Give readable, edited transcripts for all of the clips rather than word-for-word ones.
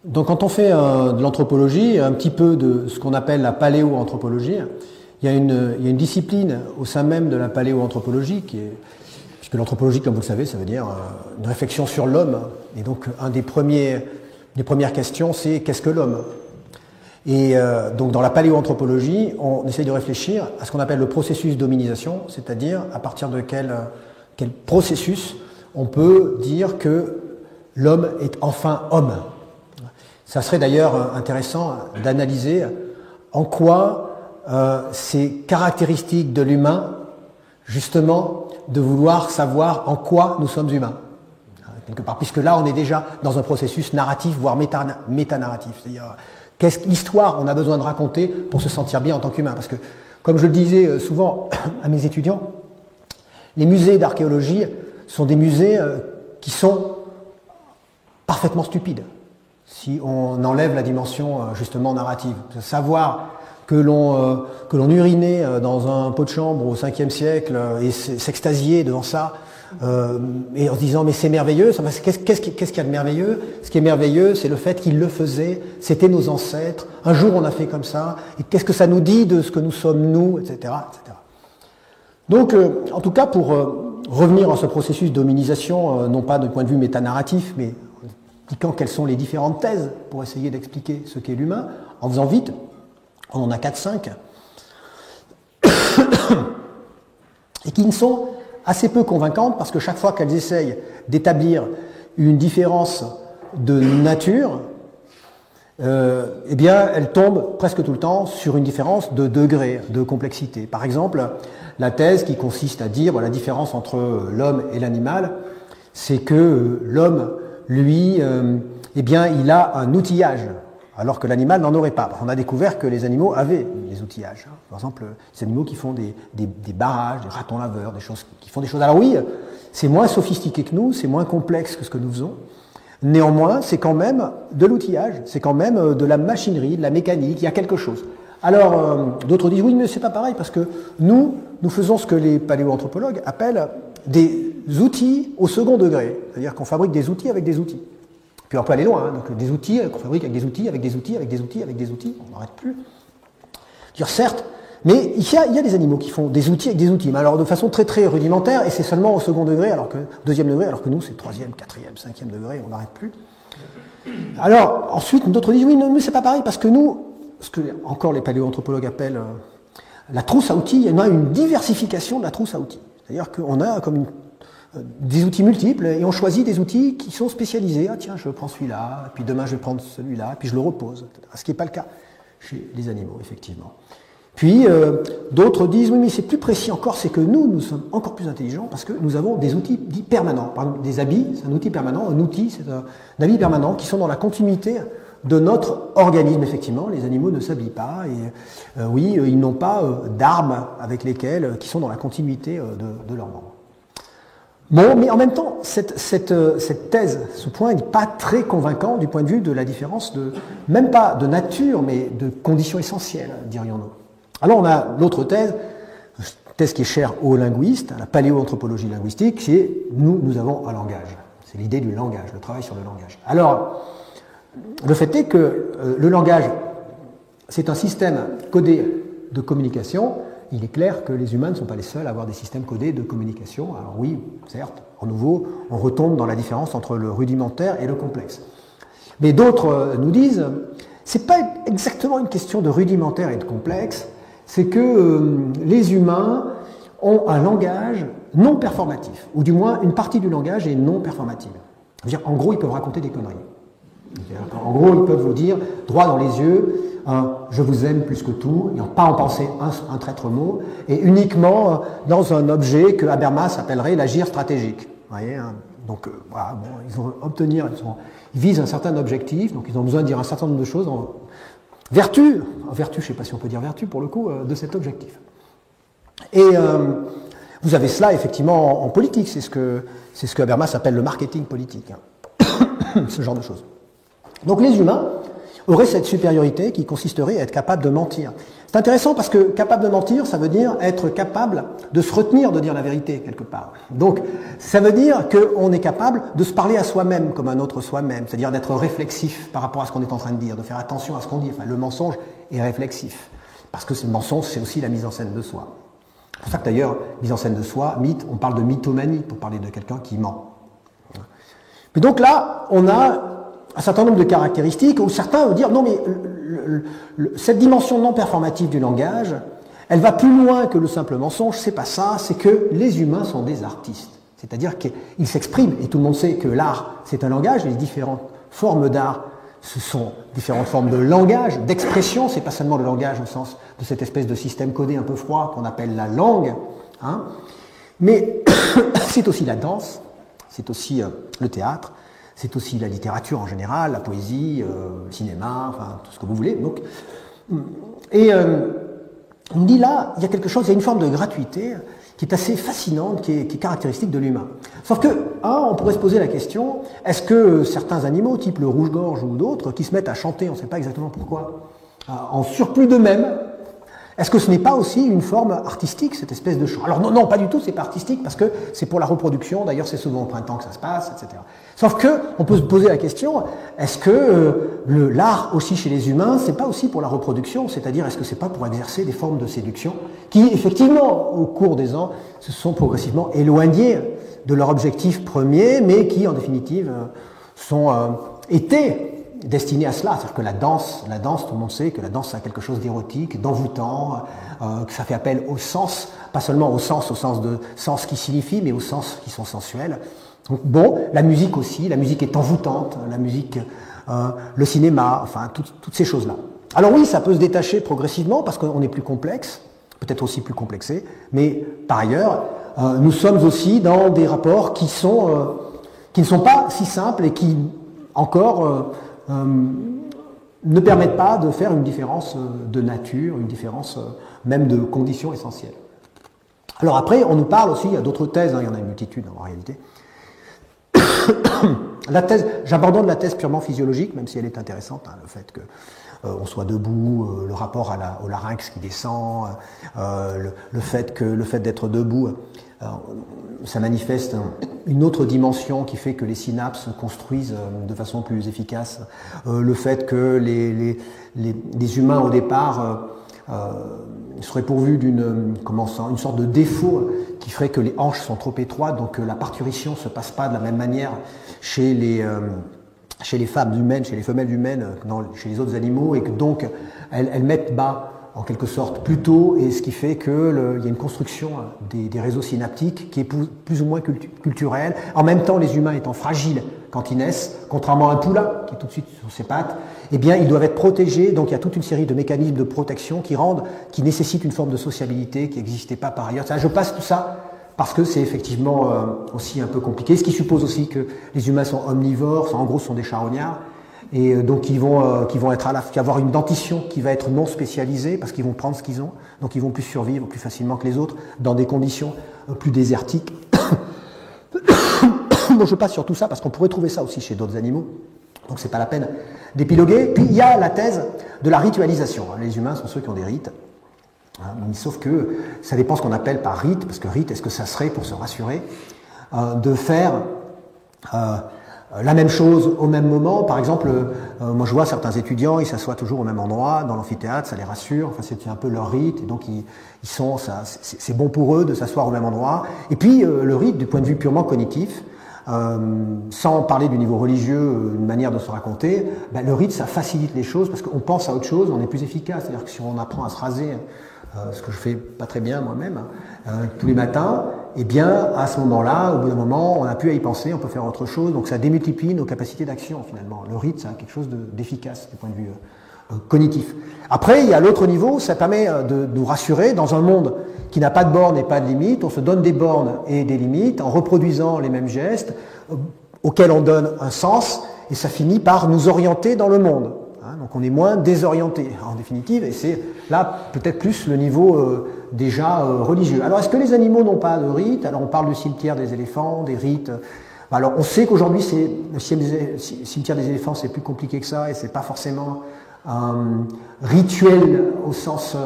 Donc quand on fait de l'anthropologie, un petit peu de ce qu'on appelle la paléoanthropologie, il y a une discipline au sein même de la paléoanthropologie puisque l'anthropologie, comme vous le savez, ça veut dire une réflexion sur l'homme. Et donc des premières questions, c'est qu'est-ce que l'homme? Et donc dans la paléoanthropologie, on essaye de réfléchir à ce qu'on appelle le processus d'hominisation, c'est-à-dire à partir de quel processus on peut dire que l'homme est enfin homme. Ça serait d'ailleurs intéressant d'analyser en quoi ces caractéristiques de l'humain, justement, de vouloir savoir en quoi nous sommes humains. Quelque part, puisque là, on est déjà dans un processus narratif, voire métanarratif. C'est-à-dire, quelle histoire on a besoin de raconter pour se sentir bien en tant qu'humain? Parce que, comme je le disais souvent à mes étudiants, les musées d'archéologie sont des musées qui sont parfaitement stupides. Si on enlève la dimension justement narrative. Savoir que l'on urinait dans un pot de chambre au 5e siècle et s'extasier devant ça, et en se disant mais c'est merveilleux, qu'est-ce qu'il y a de merveilleux? Ce qui est merveilleux, c'est le fait qu'ils le faisaient, c'était nos ancêtres, un jour on a fait comme ça, et qu'est-ce que ça nous dit de ce que nous sommes nous, etc. etc. Donc, en tout cas, pour revenir à ce processus d'hominisation, non pas du point de vue métanarratif, mais expliquant quelles sont les différentes thèses pour essayer d'expliquer ce qu'est l'humain, en faisant vite, on en a 4-5, et qui ne sont assez peu convaincantes parce que chaque fois qu'elles essayent d'établir une différence de nature, eh bien, elles tombent presque tout le temps sur une différence de degré, de complexité. Par exemple, la thèse qui consiste à dire la différence entre l'homme et l'animal, c'est que l'homme, lui, eh bien, il a un outillage, alors que l'animal n'en aurait pas. On a découvert que les animaux avaient des outillages. Par exemple, les animaux qui font des barrages, des ratons laveurs, qui font des choses. Alors oui, c'est moins sophistiqué que nous, c'est moins complexe que ce que nous faisons. Néanmoins, c'est quand même de l'outillage, c'est quand même de la machinerie, de la mécanique, il y a quelque chose. Alors, d'autres disent, oui, mais c'est pas pareil, parce que nous faisons ce que les paléoanthropologues appellent des outils au second degré. C'est-à-dire qu'on fabrique des outils avec des outils. Puis on peut aller loin, hein, donc des outils qu'on fabrique avec des outils, avec des outils, avec des outils, avec des outils, on n'arrête plus. Dire certes, mais il y a des animaux qui font des outils avec des outils, mais alors de façon très très rudimentaire, et c'est seulement au second degré, deuxième degré, alors que nous c'est troisième, quatrième, cinquième degré, on n'arrête plus. Alors ensuite, d'autres disent oui, non, mais c'est pas pareil, parce que nous, ce que encore les paléoanthropologues appellent la trousse à outils, il y en a une diversification de la trousse à outils. C'est-à-dire qu'on a comme des outils multiples, et on choisit des outils qui sont spécialisés. Ah tiens, je prends celui-là, puis demain je vais prendre celui-là, puis je le repose. Ce qui n'est pas le cas chez les animaux, effectivement. Puis d'autres disent, oui, mais c'est plus précis encore, c'est que nous sommes encore plus intelligents parce que nous avons des outils dits permanents. Par exemple, des habits, c'est un outil permanent, un outil, c'est un habit permanent qui sont dans la continuité de notre organisme, effectivement. Les animaux ne s'habillent pas, et oui, ils n'ont pas d'armes avec lesquelles, qui sont dans la continuité de leurs membres. Bon, mais en même temps, cette thèse, ce point n'est pas très convaincant du point de vue de la différence même pas de nature, mais de conditions essentielles, dirions-nous. Alors on a l'autre thèse qui est chère aux linguistes, à la paléoanthropologie linguistique, c'est nous avons un langage. C'est l'idée du langage, le travail sur le langage. Alors, le fait est que le langage, c'est un système codé de communication. Il est clair que les humains ne sont pas les seuls à avoir des systèmes codés de communication. Alors oui, certes, en nouveau, on retombe dans la différence entre le rudimentaire et le complexe. Mais d'autres nous disent, c'est pas exactement une question de rudimentaire et de complexe, c'est que les humains ont un langage non performatif, ou du moins une partie du langage est non performative. C'est-à-dire, en gros, ils peuvent raconter des conneries. En gros, ils peuvent vous dire, droit dans les yeux, je vous aime plus que tout, et pas en penser un traître mot, et uniquement dans un objet que Habermas appellerait l'agir stratégique. Vous voyez, hein. Donc, voilà, bon, ils visent un certain objectif, donc ils ont besoin de dire un certain nombre de choses en vertu, je ne sais pas si on peut dire vertu pour le coup, de cet objectif. Et vous avez cela effectivement en politique, c'est ce que Habermas appelle le marketing politique, hein. Ce genre de choses. Donc les humains auraient cette supériorité qui consisterait à être capables de mentir. C'est intéressant parce que capable de mentir, ça veut dire être capable de se retenir de dire la vérité quelque part. Donc, ça veut dire qu'on est capable de se parler à soi-même comme un autre soi-même, c'est-à-dire d'être réflexif par rapport à ce qu'on est en train de dire, de faire attention à ce qu'on dit. Enfin, le mensonge est réflexif, parce que le mensonge, c'est aussi la mise en scène de soi. C'est pour ça que d'ailleurs, mise en scène de soi, mythe, on parle de mythomanie pour parler de quelqu'un qui ment. Mais donc là, on a un certain nombre de caractéristiques où certains vont dire non mais cette dimension non performative du langage, elle va plus loin que le simple mensonge, c'est pas ça, c'est que les humains sont des artistes. C'est-à-dire qu'ils s'expriment, et tout le monde sait que l'art c'est un langage, les différentes formes d'art ce sont différentes formes de langage, d'expression, c'est pas seulement le langage au sens de cette espèce de système codé un peu froid qu'on appelle la langue, hein, mais c'est aussi la danse, c'est aussi le théâtre, c'est aussi la littérature en général, la poésie, le cinéma, enfin tout ce que vous voulez. Donc, et on me dit là, il y a quelque chose, il y a une forme de gratuité qui est assez fascinante, qui est caractéristique de l'humain. Sauf que, on pourrait se poser la question, est-ce que certains animaux, type le rouge-gorge ou d'autres, qui se mettent à chanter, on ne sait pas exactement pourquoi, en surplus d'eux-mêmes, est-ce que ce n'est pas aussi une forme artistique, cette espèce de chant? Alors non, pas du tout, c'est pas artistique, parce que c'est pour la reproduction, d'ailleurs c'est souvent au printemps que ça se passe, etc. Sauf que, on peut se poser la question, est-ce que l'art aussi chez les humains, c'est pas aussi pour la reproduction, c'est-à-dire est-ce que c'est pas pour exercer des formes de séduction, qui effectivement, au cours des ans, se sont progressivement éloignées de leur objectif premier, mais qui en définitive étaient destiné à cela, c'est-à-dire que la danse, tout le monde sait que la danse a quelque chose d'érotique, d'envoûtant, que ça fait appel au sens, pas seulement au sens de sens qui signifie, mais aux sens qui sont sensuels. Donc, bon, la musique aussi, la musique est envoûtante, la musique, le cinéma, enfin toutes ces choses-là. Alors oui, ça peut se détacher progressivement parce qu'on est plus complexe, peut-être aussi plus complexé, mais par ailleurs, nous sommes aussi dans des rapports qui ne sont pas si simples et qui encore ne permettent pas de faire une différence de nature, une différence même de conditions essentielles. Alors après, on nous parle aussi, il y a d'autres thèses, il y en a une multitude en réalité. J'abandonne la thèse purement physiologique, même si elle est intéressante, le fait qu'on soit debout, le rapport au larynx qui descend, le fait d'être debout, ça manifeste une autre dimension qui fait que les synapses se construisent de façon plus efficace, le fait que les humains au départ seraient pourvus d'une sorte de défaut qui ferait que les hanches sont trop étroites, donc que la parturition ne se passe pas de la même manière chez les femmes humaines, chez les femelles humaines, chez les autres animaux, et que donc elles mettent bas en quelque sorte plus tôt, et ce qui fait qu'il y a une construction des réseaux synaptiques qui est plus ou moins culturelle. En même temps, les humains étant fragiles quand ils naissent, contrairement à un poulain qui est tout de suite sur ses pattes, eh bien, ils doivent être protégés. Donc, il y a toute une série de mécanismes de protection qui nécessitent une forme de sociabilité qui n'existait pas par ailleurs. Je passe tout ça parce que c'est effectivement aussi un peu compliqué, ce qui suppose aussi que les humains sont omnivores, en gros, sont des charognards. Et donc ils vont avoir une dentition qui va être non spécialisée parce qu'ils vont prendre ce qu'ils ont, donc ils vont plus survivre plus facilement que les autres dans des conditions plus désertiques. Bon, je passe sur tout ça parce qu'on pourrait trouver ça aussi chez d'autres animaux, donc c'est pas la peine d'épiloguer. Puis il y a la thèse de la ritualisation. Les humains sont ceux qui ont des rites, sauf que ça dépend ce qu'on appelle par rite, parce que rite, est-ce que ça serait, pour se rassurer, de faire la même chose au même moment? Par exemple, moi je vois certains étudiants, ils s'assoient toujours au même endroit, dans l'amphithéâtre, ça les rassure, enfin, c'est un peu leur rite, et donc c'est bon pour eux de s'asseoir au même endroit. Et puis le rite, du point de vue purement cognitif, sans parler du niveau religieux, une manière de se raconter, le rite ça facilite les choses, parce qu'on pense à autre chose, on est plus efficace. C'est-à-dire que si on apprend à se raser, ce que je fais pas très bien moi-même, tous les matins, eh bien, à ce moment-là, au bout d'un moment, on n'a plus à y penser, on peut faire autre chose, donc ça démultiplie nos capacités d'action, finalement. Le rite, ça a quelque chose d'efficace, du point de vue cognitif. Après, il y a l'autre niveau, ça permet de nous rassurer, dans un monde qui n'a pas de bornes et pas de limites, on se donne des bornes et des limites, en reproduisant les mêmes gestes, auxquels on donne un sens, et ça finit par nous orienter dans le monde. Donc on est moins désorienté, en définitive, et c'est là peut-être plus le niveau déjà religieux. Alors est-ce que les animaux n'ont pas de rites? Alors on parle du cimetière des éléphants, des rites. Alors on sait qu'aujourd'hui le cimetière des éléphants c'est plus compliqué que ça, et c'est pas forcément un rituel au sens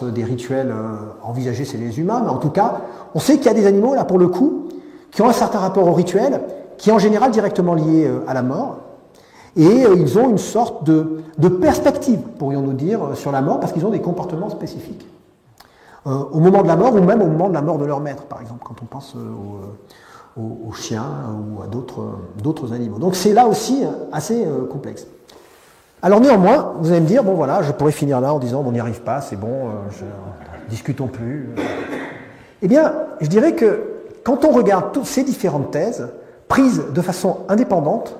des rituels envisagés chez les humains, mais en tout cas, on sait qu'il y a des animaux, là pour le coup, qui ont un certain rapport au rituel, qui est en général directement lié à la mort, et ils ont une sorte de perspective, pourrions-nous dire, sur la mort, parce qu'ils ont des comportements spécifiques. Au moment de la mort, ou même au moment de la mort de leur maître, par exemple, quand on pense aux chiens ou à d'autres animaux. Donc c'est là aussi assez complexe. Alors néanmoins, vous allez me dire, bon voilà, je pourrais finir là en disant, on n'y arrive pas, c'est bon, discutons plus. Eh bien, je dirais que quand on regarde toutes ces différentes thèses, prises de façon indépendante,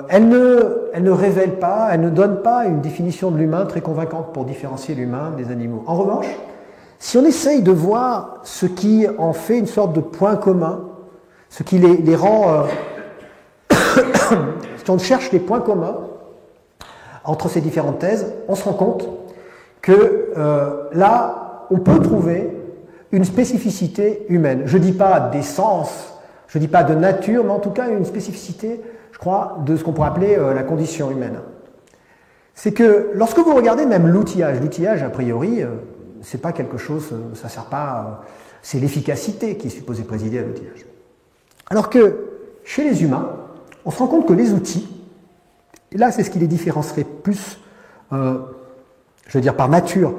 elles ne révèlent pas, elles ne donnent pas une définition de l'humain très convaincante pour différencier l'humain des animaux. En revanche, si on essaye de voir ce qui en fait une sorte de point commun, ce qui les rend... si on cherche les points communs entre ces différentes thèses, on se rend compte que là, on peut trouver une spécificité humaine. Je ne dis pas d'essence, je ne dis pas de nature, mais en tout cas une spécificité, je crois, de ce qu'on pourrait appeler la condition humaine. C'est que lorsque vous regardez même l'outillage a priori, c'est pas quelque chose, ça sert pas, c'est l'efficacité qui est supposée présider à l'outillage. Alors que chez les humains, on se rend compte que les outils, et là c'est ce qui les différencierait plus, je veux dire par nature,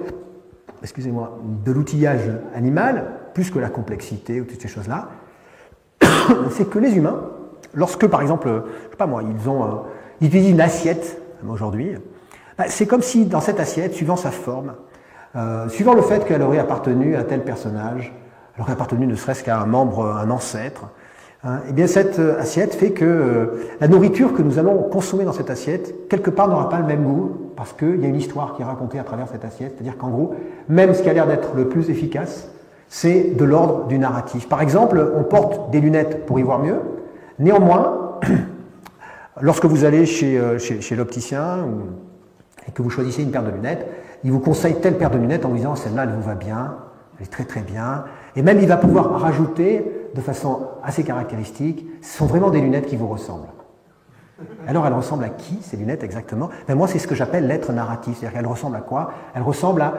excusez-moi, de l'outillage animal, plus que la complexité ou toutes ces choses-là, c'est que les humains, lorsque par exemple, je sais pas moi, ils utilisent une assiette, aujourd'hui, c'est comme si dans cette assiette, suivant sa forme, suivant le fait qu'elle aurait appartenu à tel personnage, elle aurait appartenu ne serait-ce qu'à un membre, un ancêtre, eh bien cette assiette fait que la nourriture que nous allons consommer dans cette assiette, quelque part n'aura pas le même goût, parce qu'il y a une histoire qui est racontée à travers cette assiette, c'est-à-dire qu'en gros, même ce qui a l'air d'être le plus efficace, c'est de l'ordre du narratif. Par exemple, on porte des lunettes pour y voir mieux, néanmoins, lorsque vous allez chez l'opticien et que vous choisissez une paire de lunettes, il vous conseille telle paire de lunettes en vous disant celle-là, elle vous va bien, elle est très très bien, et même il va pouvoir rajouter de façon assez caractéristique, ce sont vraiment des lunettes qui vous ressemblent. Alors elles ressemblent à qui, ces lunettes exactement? Ben moi c'est ce que j'appelle l'être narratif, c'est-à-dire qu'elles ressemblent à quoi? Elles ressemblent à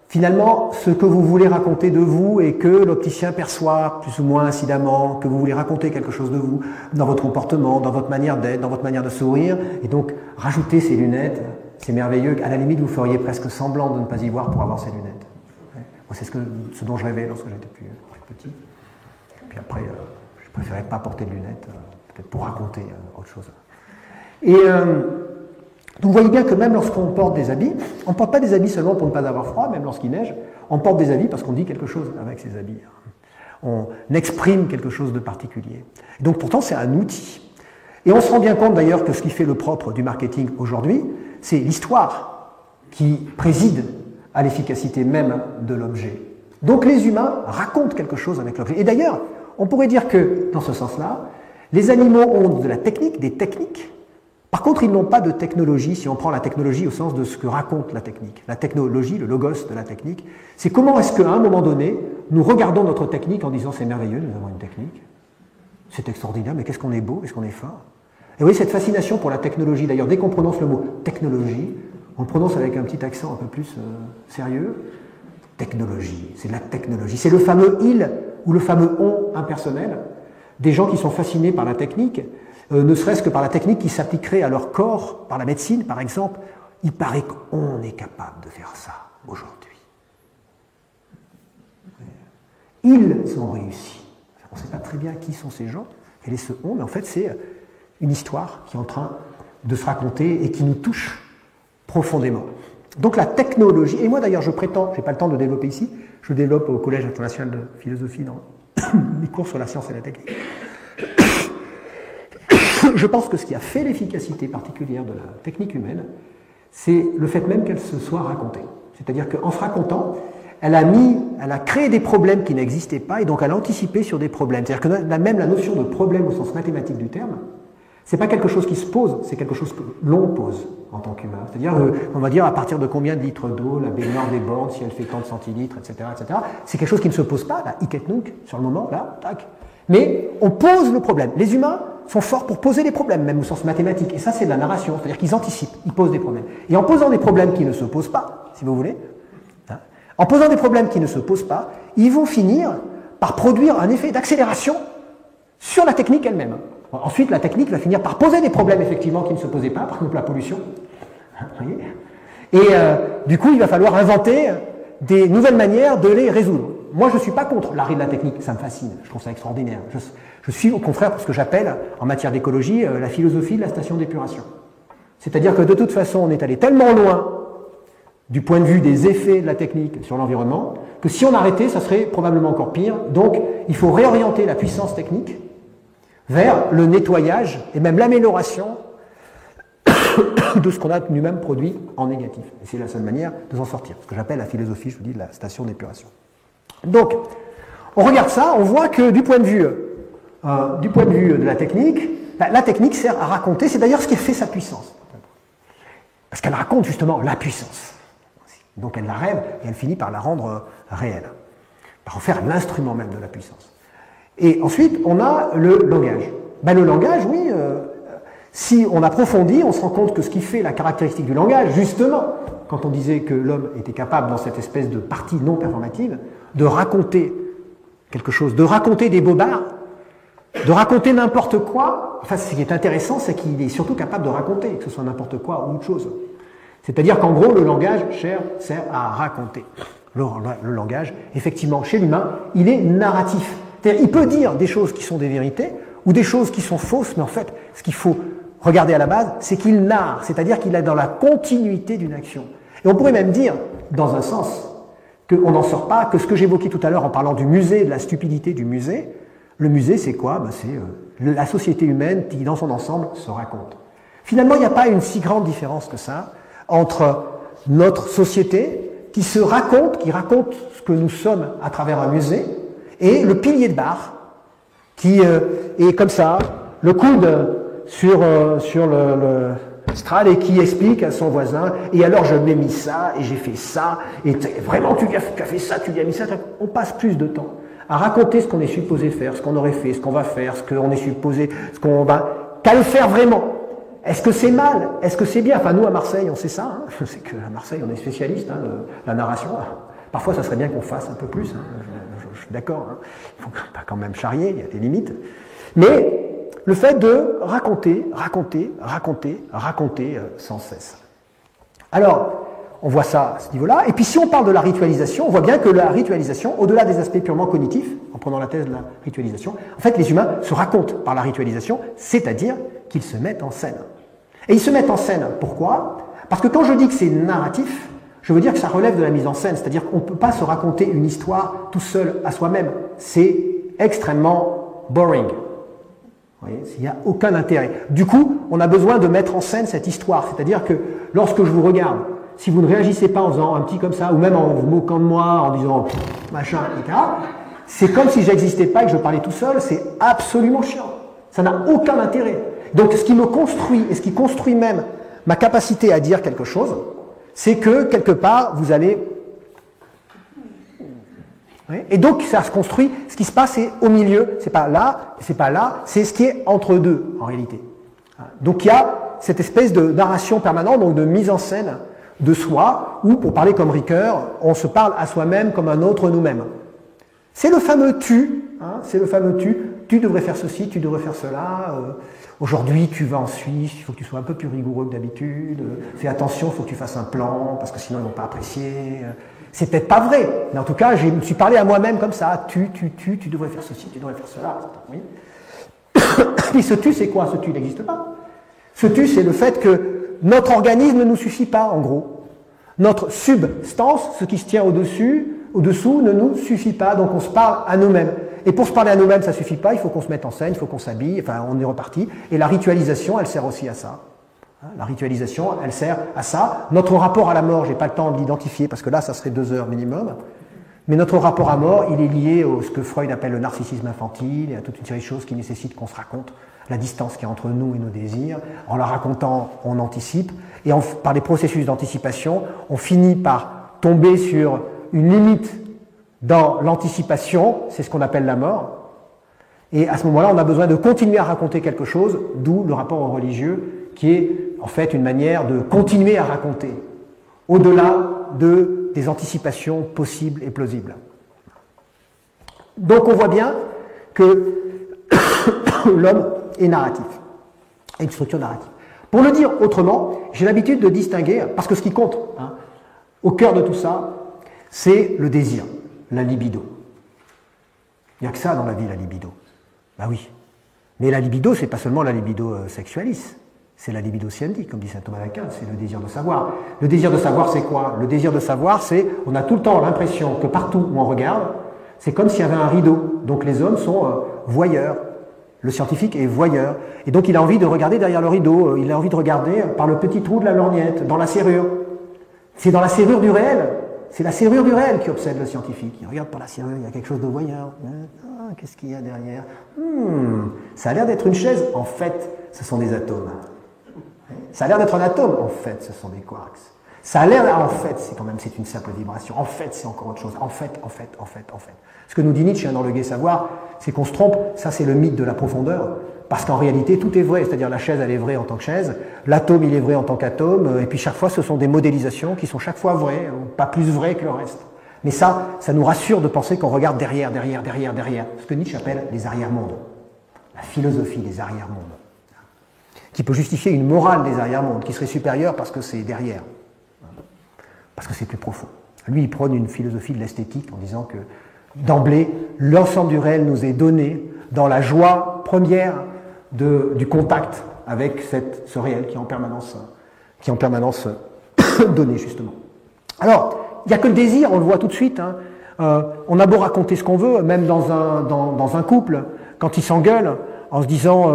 finalement ce que vous voulez raconter de vous et que l'opticien perçoit plus ou moins incidemment, que vous voulez raconter quelque chose de vous, dans votre comportement, dans votre manière d'être, dans votre manière de sourire, et donc rajouter ces lunettes, c'est merveilleux, à la limite vous feriez presque semblant de ne pas y voir pour avoir ces lunettes. Moi, c'est ce dont je rêvais lorsque j'étais plus petit. Puis après, je préférais pas porter de lunettes, peut-être pour raconter autre chose. Et donc vous voyez bien que même lorsqu'on porte des habits, on ne porte pas des habits seulement pour ne pas avoir froid, même lorsqu'il neige, on porte des habits parce qu'on dit quelque chose avec ces habits. On exprime quelque chose de particulier. Et donc pourtant, c'est un outil. Et on se rend bien compte d'ailleurs que ce qui fait le propre du marketing aujourd'hui, c'est l'histoire qui préside à l'efficacité même de l'objet. Donc les humains racontent quelque chose avec l'objet. Et d'ailleurs, on pourrait dire que, dans ce sens-là, les animaux ont de la technique, des techniques. Par contre, ils n'ont pas de technologie, si on prend la technologie au sens de ce que raconte la technique. La technologie, le logos de la technique, c'est comment est-ce qu'à un moment donné, nous regardons notre technique en disant c'est merveilleux, nous avons une technique, c'est extraordinaire, mais qu'est-ce qu'on est beau, qu'est-ce qu'on est fort. Et oui, cette fascination pour la technologie, d'ailleurs, dès qu'on prononce le mot technologie, on le prononce avec un petit accent un peu plus sérieux. Technologie, c'est de la technologie. C'est le fameux « il » ou le fameux « on » impersonnel. Des gens qui sont fascinés par la technique, ne serait-ce que par la technique qui s'appliquerait à leur corps, par la médecine par exemple. Il paraît qu'on est capable de faire ça aujourd'hui. Ils ont réussi. On ne sait pas très bien qui sont ces gens, quel est ce « on », mais en fait c'est une histoire qui est en train de se raconter et qui nous touche profondément. Donc la technologie, et moi d'ailleurs je prétends, je n'ai pas le temps de développer ici, je développe au Collège international de philosophie dans mes cours sur la science et la technique. Je pense que ce qui a fait l'efficacité particulière de la technique humaine, c'est le fait même qu'elle se soit racontée. C'est-à-dire qu'en se racontant, elle a créé des problèmes qui n'existaient pas et donc elle a anticipé sur des problèmes. C'est-à-dire que même la notion de problème au sens mathématique du terme, c'est pas quelque chose qui se pose, c'est quelque chose que l'on pose en tant qu'humain. C'est-à-dire, on va dire à partir de combien de litres d'eau la baignoire déborde, si elle fait tant de centilitres, etc., etc. C'est quelque chose qui ne se pose pas, là, hic et nunc, sur le moment, là, tac. Mais on pose le problème. Les humains sont forts pour poser des problèmes, même au sens mathématique. Et ça, c'est de la narration, c'est-à-dire qu'ils anticipent, ils posent des problèmes. Et en posant des problèmes qui ne se posent pas, si vous voulez, hein, en posant des problèmes qui ne se posent pas, ils vont finir par produire un effet d'accélération sur la technique elle-même. Ensuite, la technique va finir par poser des problèmes, effectivement, qui ne se posaient pas, par exemple la pollution. Et du coup, il va falloir inventer des nouvelles manières de les résoudre. Moi, je ne suis pas contre l'arrêt de la technique, ça me fascine, je trouve ça extraordinaire. Je suis au contraire ce que j'appelle, en matière d'écologie, la philosophie de la station d'épuration. C'est-à-dire que de toute façon, on est allé tellement loin du point de vue des effets de la technique sur l'environnement, que si on arrêtait, ça serait probablement encore pire. Donc, il faut réorienter la puissance technique vers le nettoyage et même l'amélioration de ce qu'on a nous-mêmes produit en négatif. Et c'est la seule manière de s'en sortir, ce que j'appelle la philosophie, je vous dis, de la station d'épuration. Donc, on regarde ça, on voit que du point de vue de la technique, la technique sert à raconter, c'est d'ailleurs ce qui fait sa puissance. Parce qu'elle raconte justement la puissance. Donc elle la rêve et elle finit par la rendre réelle, par en faire l'instrument même de la puissance. Et ensuite, on a le langage. Le langage, oui, si on approfondit, on se rend compte que ce qui fait la caractéristique du langage, justement, quand on disait que l'homme était capable, dans cette espèce de partie non performative, de raconter quelque chose, de raconter des bobards, de raconter n'importe quoi. Enfin, ce qui est intéressant, c'est qu'il est surtout capable de raconter, que ce soit n'importe quoi ou autre chose. C'est-à-dire qu'en gros, le langage sert à raconter. Le langage, effectivement, chez l'humain, il est narratif. C'est-à-dire, il peut dire des choses qui sont des vérités ou des choses qui sont fausses, mais en fait, ce qu'il faut regarder à la base, c'est qu'il narre, c'est-à-dire qu'il est dans la continuité d'une action. Et on pourrait même dire, dans un sens, qu'on n'en sort pas, que ce que j'évoquais tout à l'heure en parlant du musée, de la stupidité du musée, le musée, c'est quoi ? C'est la société humaine qui, dans son ensemble, se raconte. Finalement, il n'y a pas une si grande différence que ça entre notre société qui se raconte, qui raconte ce que nous sommes à travers un musée, et le pilier de bar qui est comme ça, le coude sur le strade et qui explique à son voisin, et alors je m'ai mis ça, et j'ai fait ça, et vraiment tu as fait ça, tu lui as mis ça. On passe plus de temps à raconter ce qu'on est supposé faire, ce qu'on aurait fait, ce qu'on va faire, ce qu'on est supposé, ce qu'on va, qu'à le faire vraiment. Est-ce que c'est mal? Est-ce que c'est bien? Enfin, nous, à Marseille, on sait ça. Hein. C'est qu'à Marseille, on est spécialiste de la narration. Parfois, ça serait bien qu'on fasse un peu plus. Hein. Je suis d'accord. Hein. Il faut pas quand même charrier, il y a des limites. Mais le fait de raconter sans cesse. Alors, on voit ça à ce niveau-là. Et puis, si on parle de la ritualisation, on voit bien que la ritualisation, au-delà des aspects purement cognitifs, en prenant la thèse de la ritualisation, en fait, les humains se racontent par la ritualisation, c'est-à-dire qu'ils se mettent en scène. Et ils se mettent en scène, pourquoi ? Parce que quand je dis que c'est narratif, je veux dire que ça relève de la mise en scène, c'est-à-dire qu'on ne peut pas se raconter une histoire tout seul à soi-même. C'est extrêmement boring. Vous voyez, il n'y a aucun intérêt. Du coup, on a besoin de mettre en scène cette histoire, c'est-à-dire que lorsque je vous regarde, si vous ne réagissez pas en faisant un petit comme ça, ou même en vous moquant de moi, en disant machin, etc., c'est comme si j'existais pas et que je parlais tout seul, c'est absolument chiant. Ça n'a aucun intérêt. Donc ce qui me construit, et ce qui construit même ma capacité à dire quelque chose, c'est que quelque part, vous allez... Et donc ça se construit, ce qui se passe c'est au milieu, c'est pas là, c'est ce qui est entre deux, en réalité. Donc il y a cette espèce de narration permanente, donc de mise en scène de soi, où, pour parler comme Ricoeur, on se parle à soi-même comme un autre nous-mêmes. C'est le fameux tu, tu devrais faire ceci, tu devrais faire cela, aujourd'hui tu vas en Suisse, il faut que tu sois un peu plus rigoureux que d'habitude, fais attention, il faut que tu fasses un plan, parce que sinon ils ne vont pas apprécier. C'est peut-être pas vrai, mais en tout cas, je me suis parlé à moi-même comme ça, tu devrais faire ceci, tu devrais faire cela. Oui. Et ce tu, c'est quoi? Ce tu n'existe pas. Ce tu, c'est le fait que notre organisme ne nous suffit pas, en gros. Notre substance, ce qui se tient au-dessous, ne nous suffit pas, donc on se parle à nous-mêmes. Et pour se parler à nous-mêmes, ça ne suffit pas, il faut qu'on se mette en scène, il faut qu'on s'habille, enfin on est reparti. Et la ritualisation, elle sert aussi à ça. La ritualisation, elle sert à ça. Notre rapport à la mort, je n'ai pas le temps de l'identifier, parce que là, ça serait 2 heures minimum. Mais notre rapport à mort, il est lié à ce que Freud appelle le narcissisme infantile, et à toute une série de choses qui nécessitent qu'on se raconte la distance qu'il y a entre nous et nos désirs. En la racontant, on anticipe. Et par des processus d'anticipation, on finit par tomber sur une limite dans l'anticipation, c'est ce qu'on appelle la mort. Et à ce moment-là, on a besoin de continuer à raconter quelque chose, d'où le rapport au religieux, qui est en fait une manière de continuer à raconter, au-delà des anticipations possibles et plausibles. Donc on voit bien que l'homme est narratif, a une structure narrative. Pour le dire autrement, j'ai l'habitude de distinguer, parce que ce qui compte, au cœur de tout ça, c'est le désir, la libido. Il n'y a que ça dans la vie, la libido. Ben oui. Mais la libido, c'est pas seulement la libido sexualis, c'est la libido siendi, comme dit saint Thomas d'Aquin, c'est le désir de savoir. Le désir de savoir, c'est quoi? Le désir de savoir, c'est, on a tout le temps l'impression que partout où on regarde, c'est comme s'il y avait un rideau. Donc les hommes sont voyeurs. Le scientifique est voyeur. Et donc il a envie de regarder derrière le rideau, il a envie de regarder par le petit trou de la lorgnette, dans la serrure. C'est dans la serrure du réel. C'est la serrure du réel qui obsède le scientifique. Il regarde par la serrure, il y a quelque chose de voyeur. Ah, qu'est-ce qu'il y a derrière? Ça a l'air d'être une chaise. En fait, ce sont des atomes. Ça a l'air d'être un atome. En fait, ce sont des quarks. Ça a l'air, en fait, c'est une simple vibration. En fait, c'est encore autre chose. En fait. Ce que nous dit Nietzsche dans Le Gai Savoir, c'est qu'on se trompe. Ça, c'est le mythe de la profondeur. Parce qu'en réalité, tout est vrai. C'est-à-dire, la chaise, elle est vraie en tant que chaise. L'atome, il est vrai en tant qu'atome. Et puis, chaque fois, ce sont des modélisations qui sont chaque fois vraies, ou pas plus vraies que le reste. Mais ça nous rassure de penser qu'on regarde derrière. Ce que Nietzsche appelle les arrière-mondes. La philosophie des arrière-mondes. Qui peut justifier une morale des arrière-mondes, qui serait supérieure parce que c'est derrière. Parce que c'est plus profond. Lui, il prône une philosophie de l'esthétique en disant que, d'emblée, l'ensemble du réel nous est donné dans la joie première du contact avec ce réel qui est en permanence donné, justement. Alors, il n'y a que le désir, on le voit tout de suite. On a beau raconter ce qu'on veut, même dans un couple, quand ils s'engueulent, en se disant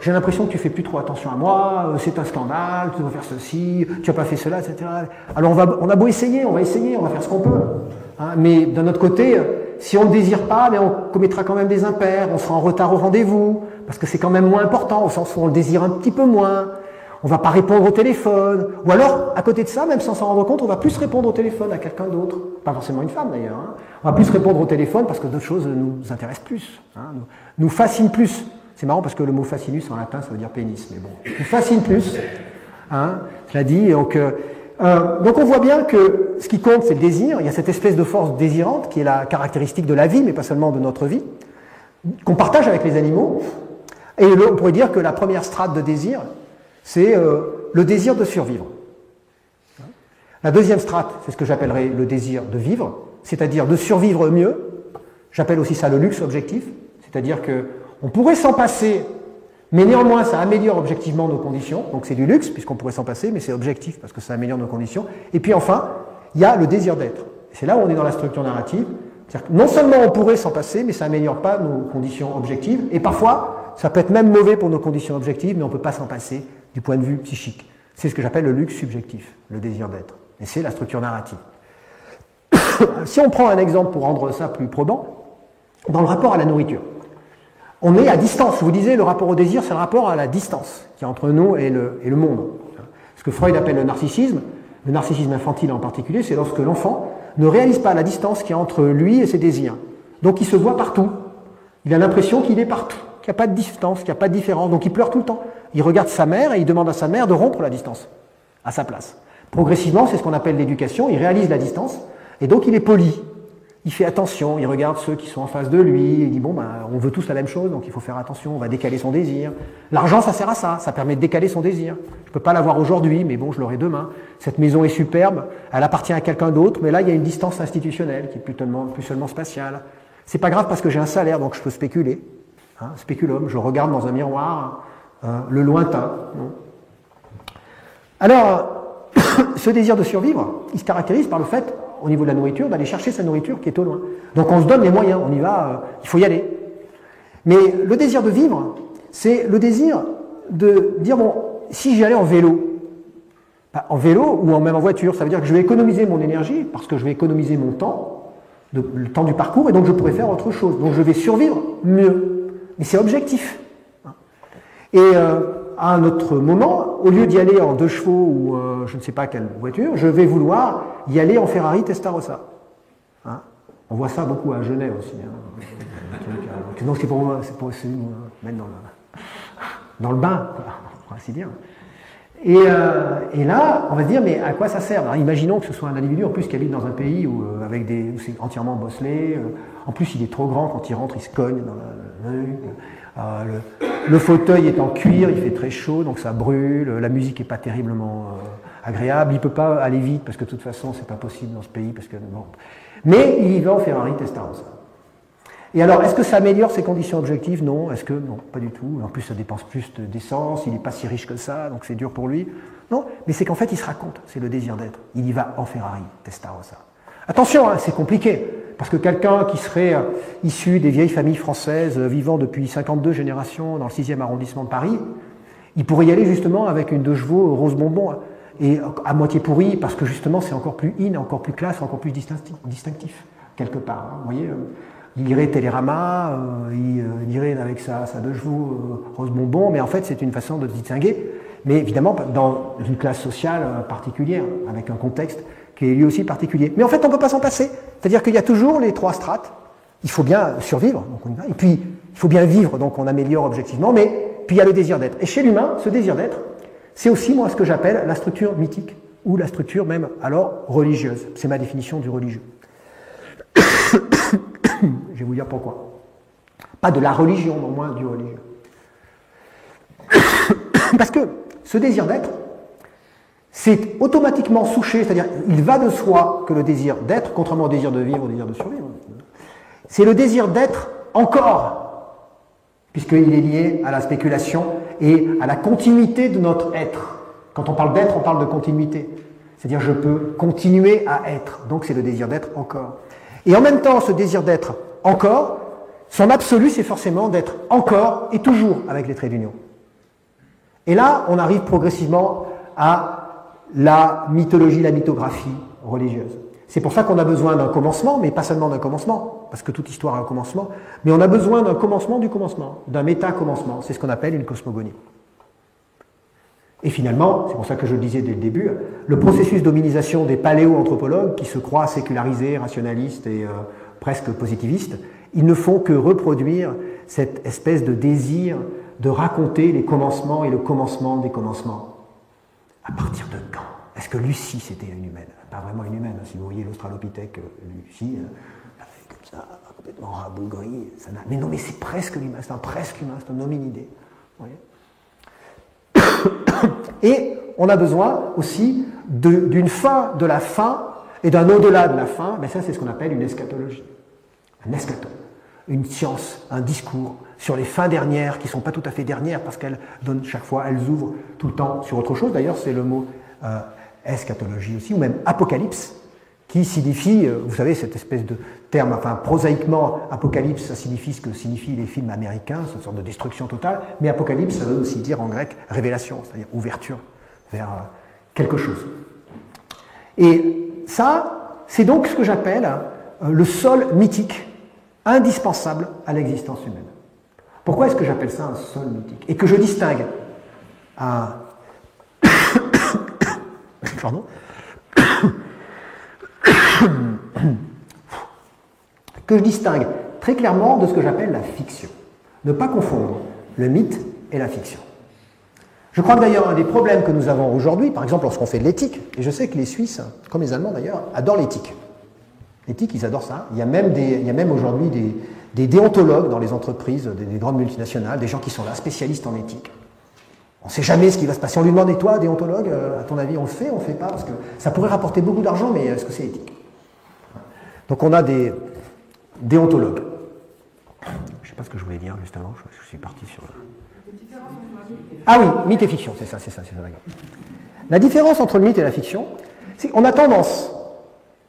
j'ai l'impression que tu fais plus trop attention à moi, c'est un scandale, tu dois faire ceci, tu n'as pas fait cela, etc. Alors on a beau essayer, on va faire ce qu'on peut. Mais d'un autre côté, si on ne désire pas, on commettra quand même des impairs, on sera en retard au rendez-vous, parce que c'est quand même moins important, au sens où on le désire un petit peu moins. On va pas répondre au téléphone. Ou alors, à côté de ça, même sans s'en rendre compte, on va plus répondre au téléphone à quelqu'un d'autre. Pas forcément une femme d'ailleurs. On va plus répondre au téléphone parce que d'autres choses nous intéressent plus. Nous fascinent plus. C'est marrant parce que le mot fascinus en latin, ça veut dire pénis. Mais bon, nous fascine plus. Je l'ai dit. Donc on voit bien que ce qui compte, c'est le désir. Il y a cette espèce de force désirante qui est la caractéristique de la vie, mais pas seulement de notre vie, qu'on partage avec les animaux. Et on pourrait dire que la première strate de désir, c'est le désir de survivre. La deuxième strate, c'est ce que j'appellerais le désir de vivre, c'est-à-dire de survivre mieux. J'appelle aussi ça le luxe objectif, c'est-à-dire qu'on pourrait s'en passer, mais néanmoins ça améliore objectivement nos conditions, donc c'est du luxe puisqu'on pourrait s'en passer, mais c'est objectif parce que ça améliore nos conditions. Et puis enfin, il y a le désir d'être. C'est là où on est dans la structure narrative, c'est-à-dire que non seulement on pourrait s'en passer, mais ça n'améliore pas nos conditions objectives, et parfois ça peut être même mauvais pour nos conditions objectives, mais on ne peut pas s'en passer du point de vue psychique. C'est ce que j'appelle le luxe subjectif, le désir d'être. Et c'est la structure narrative. Si on prend un exemple pour rendre ça plus probant, dans le rapport à la nourriture, on est à distance. Je vous disais, le rapport au désir, c'est le rapport à la distance qui est entre nous et le monde. Ce que Freud appelle le narcissisme infantile en particulier, c'est lorsque l'enfant ne réalise pas la distance qu'il y a entre lui et ses désirs. Donc il se voit partout. Il a l'impression qu'il est partout, qu'il n'y a pas de distance, qu'il n'y a pas de différence. Donc il pleure tout le temps. Il regarde sa mère et il demande à sa mère de rompre la distance à sa place. Progressivement, c'est ce qu'on appelle l'éducation, il réalise la distance et donc il est poli. Il fait attention, il regarde ceux qui sont en face de lui, il dit on veut tous la même chose, donc il faut faire attention, on va décaler son désir. L'argent, ça sert à ça permet de décaler son désir. Je ne peux pas l'avoir aujourd'hui, mais bon, je l'aurai demain. Cette maison est superbe, elle appartient à quelqu'un d'autre, mais là, il y a une distance institutionnelle qui est plus seulement spatiale. C'est pas grave parce que j'ai un salaire, donc je peux spéculer. Spéculum, je regarde dans un miroir le lointain. Alors, ce désir de survivre, il se caractérise par le fait, au niveau de la nourriture, d'aller chercher sa nourriture qui est au loin. Donc on se donne les moyens, on y va, il faut y aller. Mais le désir de vivre, c'est le désir de dire, si j'y allais en vélo, ou même en voiture, ça veut dire que je vais économiser mon énergie, parce que je vais économiser mon temps, le temps du parcours, et donc je pourrais faire autre chose. Donc je vais survivre mieux. Mais c'est objectif. Et à un autre moment, au lieu d'y aller en 2 chevaux ou je ne sais pas quelle voiture, je vais vouloir y aller en Ferrari Testarossa. On voit ça beaucoup à Genève aussi. Donc c'est pour mettre dans le bain, quoi, pour ainsi dire. Et là, on va se dire, mais à quoi ça sert? Alors, imaginons que ce soit un individu en plus qui habite dans un pays où c'est entièrement bosselé. En plus, il est trop grand, quand il rentre, il se cogne dans la le fauteuil est en cuir, il fait très chaud, donc ça brûle. La musique n'est pas terriblement agréable. Il ne peut pas aller vite, parce que de toute façon, c'est pas possible dans ce pays. Parce que, bon. Mais il va en Ferrari Testarossa. Et alors, est-ce que ça améliore ses conditions objectives? Non. Est-ce que non, pas du tout. En plus, ça dépense plus d'essence, il n'est pas si riche que ça, donc c'est dur pour lui. Non, mais c'est qu'en fait, il se raconte, c'est le désir d'être. Il y va en Ferrari Testarossa. Attention, hein, c'est compliqué, parce que quelqu'un qui serait issu des vieilles familles françaises, vivant depuis 52 générations dans le 6e arrondissement de Paris, il pourrait y aller justement avec une 2 chevaux rose bonbon, et à moitié pourri, parce que justement, c'est encore plus in, encore plus classe, encore plus distinctif, quelque part. Hein, vous voyez il irait Télérama, il irait avec sa 2 chevaux rose bonbon, mais en fait c'est une façon de se distinguer, mais évidemment dans une classe sociale particulière, avec un contexte qui est lui aussi particulier. Mais en fait on ne peut pas s'en passer, c'est-à-dire qu'il y a toujours les 3 strates, il faut bien survivre, donc on y va, et puis il faut bien vivre, donc on améliore objectivement, mais puis il y a le désir d'être. Et chez l'humain, ce désir d'être, c'est aussi moi ce que j'appelle la structure mythique, ou la structure même alors religieuse, c'est ma définition du religieux. Je vais vous dire pourquoi. Pas de la religion, mais au moins du religieux. Parce que ce désir d'être, c'est automatiquement souché, c'est-à-dire il va de soi que le désir d'être, contrairement au désir de vivre, au désir de survivre, c'est le désir d'être encore, puisqu'il est lié à la spéculation et à la continuité de notre être. Quand on parle d'être, on parle de continuité. C'est-à-dire je peux continuer à être, donc c'est le désir d'être encore. Et en même temps, ce désir d'être encore, son absolu, c'est forcément d'être encore et toujours avec les traits d'union. Et là, on arrive progressivement à la mythologie, la mythographie religieuse. C'est pour ça qu'on a besoin d'un commencement, mais pas seulement d'un commencement, parce que toute histoire a un commencement, mais on a besoin d'un commencement du commencement, d'un méta-commencement. C'est ce qu'on appelle une cosmogonie. Et finalement, c'est pour ça que je le disais dès le début, le processus d'hominisation des paléo-anthropologues, qui se croient sécularisés, rationalistes et presque positivistes, ils ne font que reproduire cette espèce de désir de raconter les commencements et le commencement des commencements. À partir de quand? Est-ce que Lucie, c'était une humaine? Pas vraiment une humaine, si vous voyez l'australopithèque Lucie, comme ça, complètement rabougrie, ça n'a... Mais non, mais c'est presque l'humain, c'est un presque humain, c'est un hominidé. Vous voyez? Et on a besoin aussi d'une fin de la fin et d'un au-delà de la fin, mais ça c'est ce qu'on appelle une eschatologie. Un eschaton, une science, un discours sur les fins dernières qui ne sont pas tout à fait dernières parce qu'elles donnent chaque fois, elles ouvrent tout le temps sur autre chose. D'ailleurs c'est le mot eschatologie aussi, ou même apocalypse, qui signifie, vous savez, cette espèce de terme, enfin prosaïquement, apocalypse, ça signifie ce que signifient les films américains, c'est une sorte de destruction totale, mais apocalypse, ça veut aussi dire en grec révélation, c'est-à-dire ouverture vers quelque chose. Et ça, c'est donc ce que j'appelle le sol mythique, indispensable à l'existence humaine. Pourquoi est-ce que j'appelle ça un sol mythique? Et que je distingue un... Pardon que je distingue très clairement de ce que j'appelle la fiction. Ne pas confondre le mythe et la fiction. Je crois que d'ailleurs un des problèmes que nous avons aujourd'hui, par exemple lorsqu'on fait de l'éthique, et je sais que les Suisses, comme les Allemands d'ailleurs, adorent l'éthique. L'éthique, ils adorent ça. Il y a même aujourd'hui des déontologues dans les entreprises, des grandes multinationales, des gens qui sont là, spécialistes en éthique. On ne sait jamais ce qui va se passer. On lui demande, et toi, déontologue, à ton avis, on le fait, on ne le fait pas, parce que ça pourrait rapporter beaucoup d'argent, mais est-ce que c'est éthique? Donc on a des déontologues. Je ne sais pas ce que je voulais dire juste avant, je suis parti sur... Ah oui, mythe et fiction, c'est ça. La différence entre le mythe et la fiction, c'est qu'on a tendance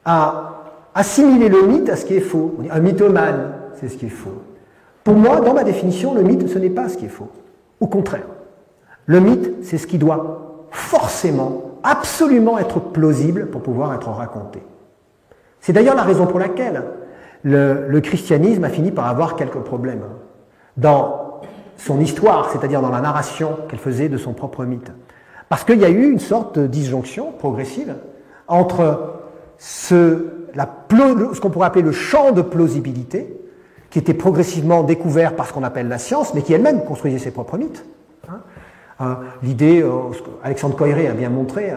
à assimiler le mythe à ce qui est faux. On dit un mythomane, c'est ce qui est faux. Pour moi, dans ma définition, le mythe, ce n'est pas ce qui est faux. Au contraire. Le mythe, c'est ce qui doit forcément, absolument être plausible pour pouvoir être raconté. C'est d'ailleurs la raison pour laquelle le christianisme a fini par avoir quelques problèmes dans son histoire, c'est-à-dire dans la narration qu'elle faisait de son propre mythe. Parce qu'il y a eu une sorte de disjonction progressive entre ce ce qu'on pourrait appeler le champ de plausibilité, qui était progressivement découvert par ce qu'on appelle la science, mais qui elle-même construisait ses propres mythes. L'idée, Alexandre Koyré a bien montré,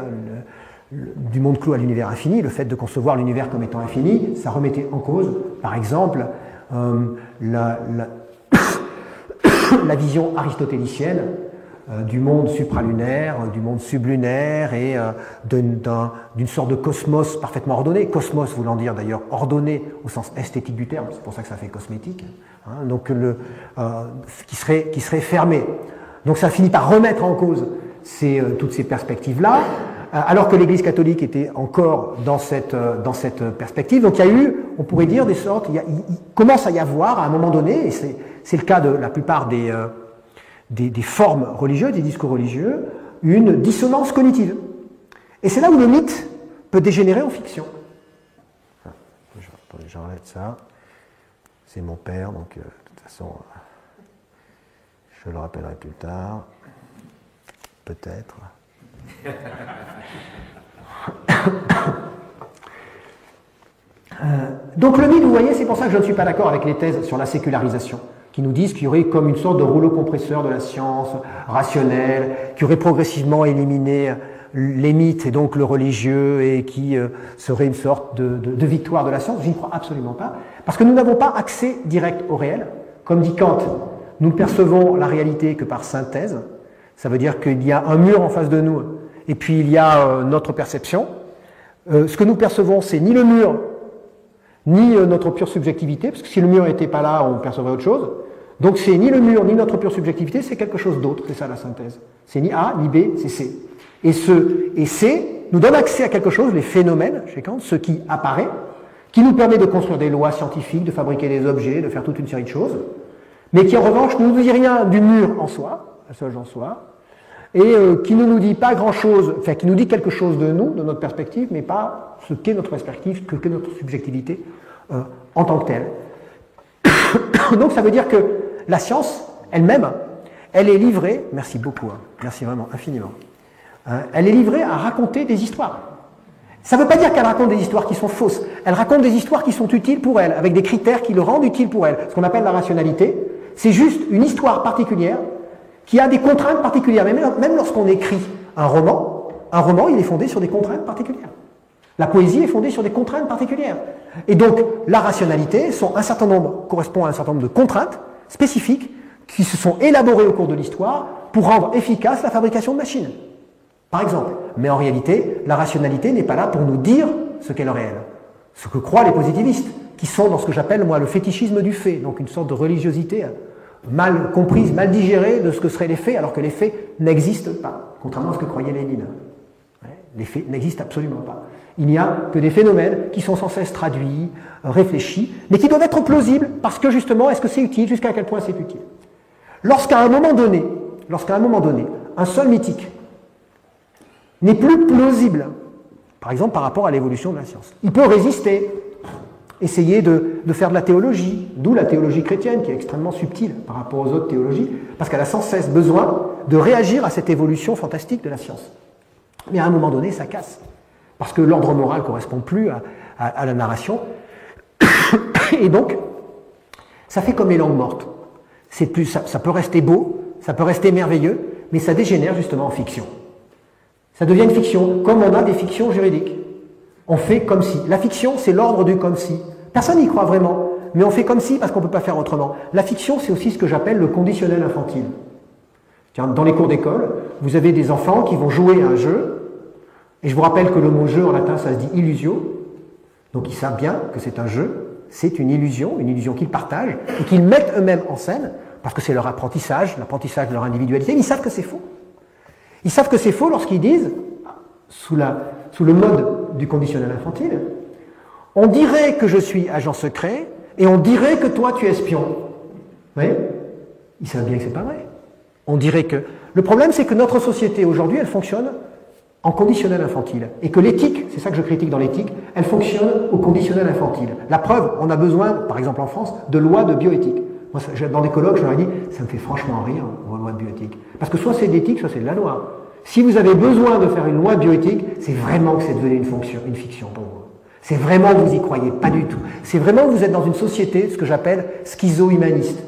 du monde clos à l'univers infini, le fait de concevoir l'univers comme étant infini, ça remettait en cause, par exemple, la vision aristotélicienne du monde supralunaire, du monde sublunaire et d'une sorte de cosmos parfaitement ordonné. Cosmos voulant dire d'ailleurs ordonné au sens esthétique du terme, c'est pour ça que ça fait cosmétique, donc qui serait fermé. Donc ça finit par remettre en cause toutes ces perspectives-là, alors que l'Église catholique était encore dans cette perspective. Donc il y a eu, on pourrait dire, il commence à y avoir à un moment donné, et c'est le cas de la plupart des formes religieuses, des discours religieux, une dissonance cognitive. Et c'est là où le mythe peut dégénérer en fiction. J'enlève ça. C'est mon père, donc de toute façon, je le rappellerai plus tard. Peut-être. Donc le mythe, vous voyez, c'est pour ça que je ne suis pas d'accord avec les thèses sur la sécularisation, qui nous disent qu'il y aurait comme une sorte de rouleau compresseur de la science rationnelle, qui aurait progressivement éliminé les mythes et donc le religieux, et qui serait une sorte de victoire de la science. Je n'y crois absolument pas, parce que nous n'avons pas accès direct au réel. Comme dit Kant, nous ne percevons la réalité que par synthèse. Ça veut dire qu'il y a un mur en face de nous, et puis il y a notre perception. Ce que nous percevons, c'est ni le mur, ni notre pure subjectivité, parce que si le mur n'était pas là, on percevrait autre chose. Donc c'est ni le mur, ni notre pure subjectivité, c'est quelque chose d'autre, c'est ça la synthèse. C'est ni A, ni B, c'est C. Et C nous donne accès à quelque chose, les phénomènes, chez Kant, ce qui apparaît, qui nous permet de construire des lois scientifiques, de fabriquer des objets, de faire toute une série de choses, mais qui en revanche ne nous dit rien du mur en soi, la seule en soi, et qui ne nous dit pas grand-chose, enfin qui nous dit quelque chose de nous, de notre perspective, mais pas ce qu'est notre perspective, ce qu'est notre subjectivité en tant que telle. Donc ça veut dire que la science elle-même, elle est livrée, merci beaucoup, merci vraiment infiniment, elle est livrée à raconter des histoires. Ça ne veut pas dire qu'elle raconte des histoires qui sont fausses, elle raconte des histoires qui sont utiles pour elle, avec des critères qui le rendent utile pour elle. Ce qu'on appelle la rationalité, c'est juste une histoire particulière qui a des contraintes particulières. Mais même lorsqu'on écrit un roman il est fondé sur des contraintes particulières. La poésie est fondée sur des contraintes particulières. Et donc, la rationalité correspond à un certain nombre de contraintes spécifiques qui se sont élaborées au cours de l'histoire pour rendre efficace la fabrication de machines. Par exemple. Mais en réalité, la rationalité n'est pas là pour nous dire ce qu'est le réel. Ce que croient les positivistes, qui sont dans ce que j'appelle, moi, le fétichisme du fait, donc une sorte de religiosité mal comprise, mal digérée de ce que seraient les faits, alors que les faits n'existent pas, contrairement à ce que croyait Lénine. Les faits n'existent absolument pas. Il n'y a que des phénomènes qui sont sans cesse traduits, réfléchis, mais qui doivent être plausibles, parce que justement, est-ce que c'est utile, jusqu'à quel point c'est utile. Lorsqu'à un moment donné, un seul mythique n'est plus plausible, par exemple par rapport à l'évolution de la science, il peut résister, essayer de faire de la théologie, d'où la théologie chrétienne, qui est extrêmement subtile par rapport aux autres théologies, parce qu'elle a sans cesse besoin de réagir à cette évolution fantastique de la science. Mais à un moment donné, ça casse, parce que l'ordre moral ne correspond plus à la narration, et donc, ça fait comme les langues mortes. Ça peut rester beau, ça peut rester merveilleux, mais ça dégénère justement en fiction. Ça devient une fiction, comme on a des fictions juridiques. On fait comme si. La fiction, c'est l'ordre du comme si. Personne n'y croit vraiment, mais on fait comme si parce qu'on ne peut pas faire autrement. La fiction, c'est aussi ce que j'appelle le conditionnel infantile. Dans les cours d'école, vous avez des enfants qui vont jouer à un jeu, et je vous rappelle que le mot jeu en latin, ça se dit illusio, donc ils savent bien que c'est un jeu, c'est une illusion qu'ils partagent, et qu'ils mettent eux-mêmes en scène, parce que c'est leur apprentissage, l'apprentissage de leur individualité, ils savent que c'est faux. Ils savent que c'est faux lorsqu'ils disent, sous le mode du conditionnel infantile, on dirait que je suis agent secret et on dirait que toi tu es espion. Vous voyez ? Ils savent bien que c'est pas vrai. On dirait que... Le problème, c'est que notre société aujourd'hui, elle fonctionne en conditionnel infantile. Et que l'éthique, c'est ça que je critique dans l'éthique, elle fonctionne au conditionnel infantile. La preuve, on a besoin, par exemple en France, de lois de bioéthique. Moi, dans des colloques, je leur ai dit, ça me fait franchement rire, vos lois de bioéthique. Parce que soit c'est de l'éthique, soit c'est de la loi. Si vous avez besoin de faire une loi de bioéthique, c'est vraiment que c'est devenu une fiction pour vous. C'est vraiment que vous y croyez, pas du tout. C'est vraiment que vous êtes dans une société, ce que j'appelle schizo-humaniste.